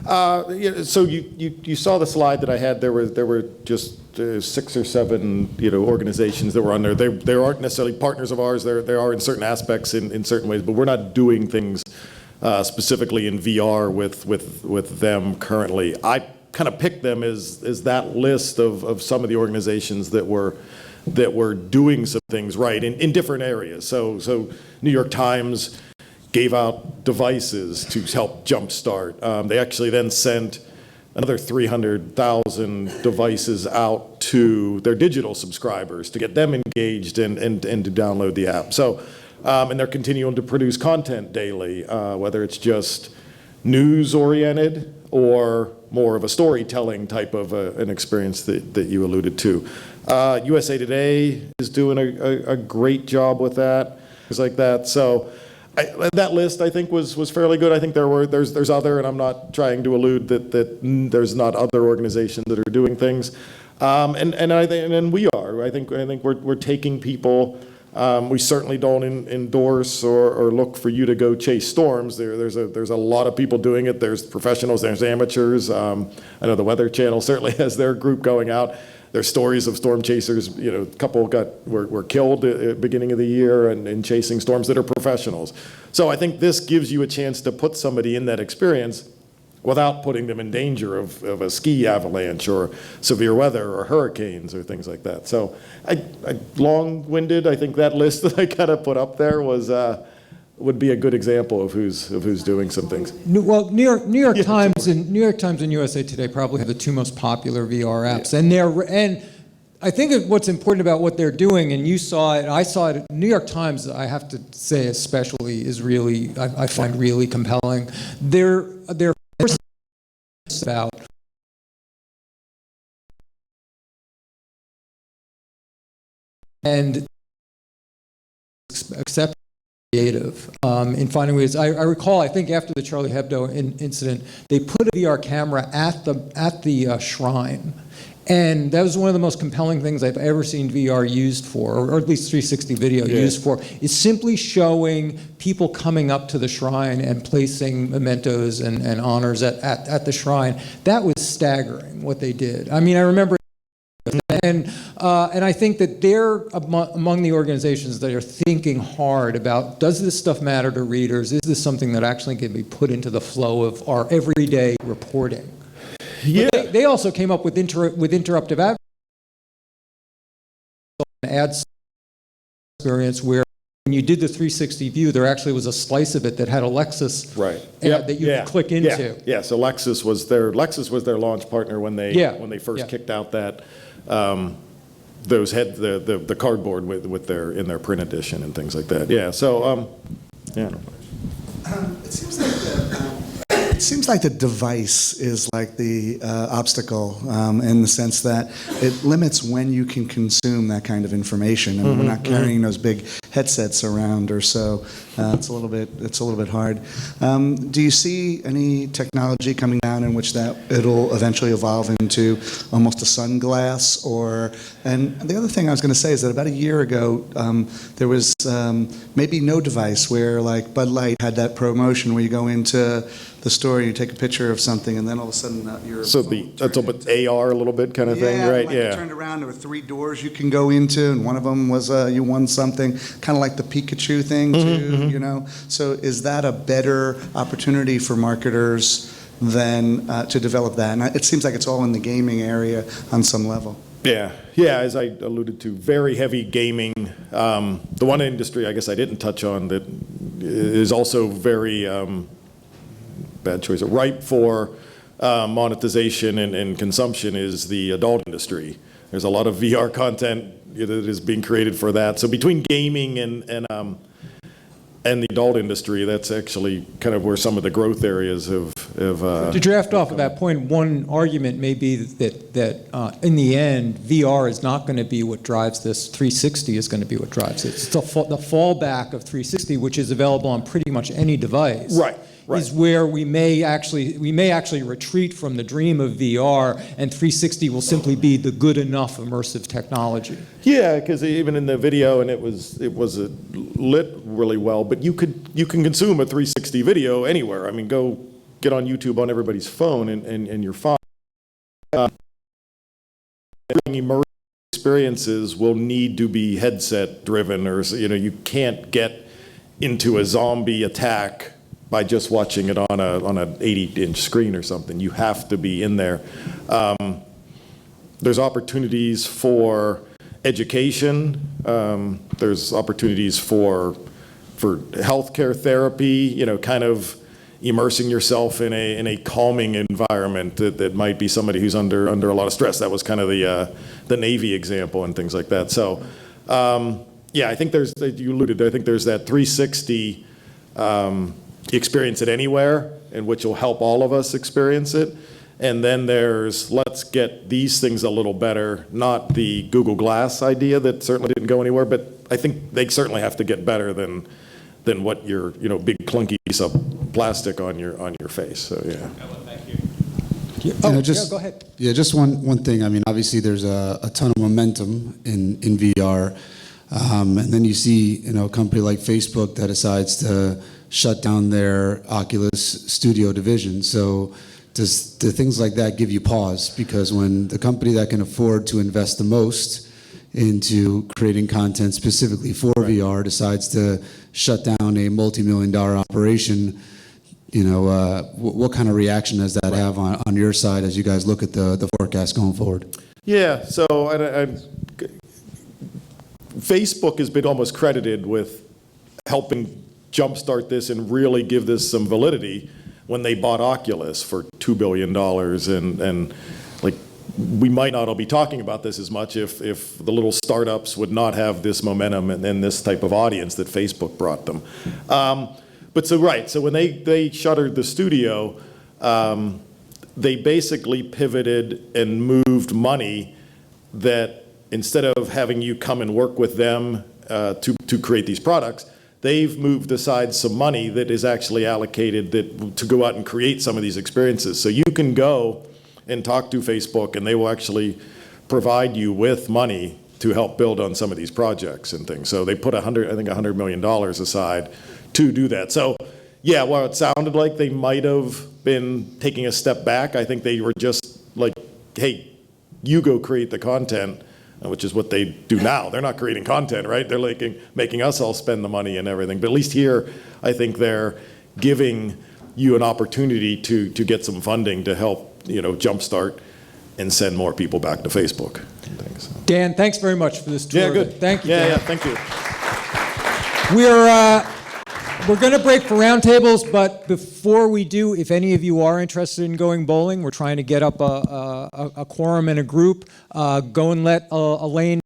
Speaker 8: So you saw the slide that I had. There were just 6 or 7 organizations that were on there. They aren't necessarily partners of ours. They are in certain aspects in certain ways, but we're not doing things specifically in VR with them currently. I kind of picked them as that list of some of the organizations that were doing some things right in different areas. So New York Times gave out devices to help jumpstart. They actually then sent another 300,000 devices out to their digital subscribers to get them engaged and to download the app. So, and they're continuing to produce content daily, whether it's just news-oriented or more of a storytelling type of an experience that you alluded to. USA Today is doing a great job with that, things like that. So that list, I think, was fairly good. I think there's other, and I'm not trying to allude that there's not other organizations that are doing things, and we are. I think we're taking people. We certainly don't endorse or look for you to go chase storms. There's a lot of people doing it. There's professionals. There's amateurs. I know the Weather Channel certainly has their group going out. There's stories of storm chasers. A couple were killed at the beginning of the year and chasing storms that are professionals. So I think this gives you a chance to put somebody in that experience without putting them in danger of a ski avalanche or severe weather or hurricanes or things like that. So I long-winded. I think that list that I kind of put up there would be a good example of who's doing some things.
Speaker 1: Well, New York Times and USA Today probably have the 2 most popular VR apps, and I think what's important about what they're doing, and you saw it, I saw it. New York Times, I have to say, especially, is really I find really compelling. They're about and accept creative in finding ways. I recall, I think after the Charlie Hebdo incident, they put a VR camera at the shrine, and that was one of the most compelling things I've ever seen VR used for, or at least 360 video used for, is simply showing people coming up to the shrine and placing mementos and honors at the shrine. That was staggering what they did. I mean, I remember. And I think that they're among the organizations that are thinking hard about, does this stuff matter to readers? Is this something that actually can be put into the flow of our everyday reporting? Yeah. They also came up with interruptive ads experience where when you did the 360 view, there actually was a slice of it that had a Lexus ad that you could click into.
Speaker 8: Yeah. So Lexus was their launch partner when they first kicked out that the cardboard with in their print edition and things like that. Yeah. So
Speaker 10: It seems like the device is like the obstacle in the sense that it limits when you can consume that kind of information. And we're not carrying those big headsets around or so. It's a little bit hard. Do you see any technology coming down in which that it'll eventually evolve into almost a sunglass? And the other thing I was going to say is that about a year ago, there was maybe no device where like Bud Light had that promotion where you go into the store and you take a picture of something and then all of a sudden you're
Speaker 8: So that's a bit AR a little bit kind of thing, right?
Speaker 10: Like you turned around, there were 3 doors you can go into, and one of them was you won something, kind of like the Pikachu thing too, you know? So is that a better opportunity for marketers than to develop that? And it seems like it's all in the gaming area on some level.
Speaker 8: Yeah, as I alluded to, very heavy gaming. The one industry I guess I didn't touch on that is also very bad choice, ripe for monetization and consumption is the adult industry. There's a lot of VR content that is being created for that. So between gaming and the adult industry, that's actually kind of where some of the growth areas have
Speaker 1: To draft off of that point, one argument may be that in the end, VR is not going to be what drives this. 360 is going to be what drives it. It's the fallback of 360, which is available on pretty much any device.
Speaker 8: Right.
Speaker 1: Is where we may actually retreat from the dream of VR, and 360 will simply be the good enough immersive technology.
Speaker 8: Yeah, because even in the video, and it was lit really well, but you can consume a 360 video anywhere. I mean, go get on YouTube on everybody's phone, and you're fine. Immersive experiences will need to be headset driven, or you can't get into a zombie attack by just watching it on an 80-inch screen or something. You have to be in there. There's opportunities for education. There's opportunities for healthcare therapy. Kind of immersing yourself in a calming environment that might be somebody who's under a lot of stress. That was kind of the Navy example and things like that. So yeah, I think you alluded to, I think there's that 360. Experience it anywhere, and which will help all of us experience it. And then there's let's get these things a little better, not the Google Glass idea that certainly didn't go anywhere, but I think they certainly have to get better than what your big clunky piece of plastic on your face. So yeah.
Speaker 1: Go ahead.
Speaker 11: Yeah, just one thing. I mean, obviously there's a ton of momentum in VR, and then you see a company like Facebook that decides to shut down their Oculus Studio division. So do things like that give you pause? Because when the company that can afford to invest the most into creating content specifically for VR decides to shut down a multi-million-dollar operation, what kind of reaction does that have on your side as you guys look at the forecast going forward?
Speaker 8: Yeah, so Facebook has been almost credited with helping jumpstart this and really give this some validity when they bought Oculus for $2 billion. And like, we might not all be talking about this as much if the little startups would not have this momentum and this type of audience that Facebook brought them. So when they shuttered the studio, they basically pivoted and moved money that instead of having you come and work with them to create these products, they've moved aside some money that is actually allocated to go out and create some of these experiences. So you can go and talk to Facebook, and they will actually provide you with money to help build on some of these projects and things. So they put $100 million aside to do that. So yeah, while it sounded like they might have been taking a step back, I think they were just like, hey, you go create the content, which is what they do now. They're not creating content, right? They're making us all spend the money and everything. But at least here, I think they're giving you an opportunity to get some funding to help, jumpstart and send more people back to Facebook. Thanks.
Speaker 1: Dan, thanks very much for this tour.
Speaker 8: Yeah, good.
Speaker 1: Thank you.
Speaker 8: Yeah,
Speaker 1: Dan.
Speaker 8: thank you.
Speaker 1: We're going to break for roundtables, but before we do, if any of you are interested in going bowling, we're trying to get up a quorum in a group. Go and let Elaine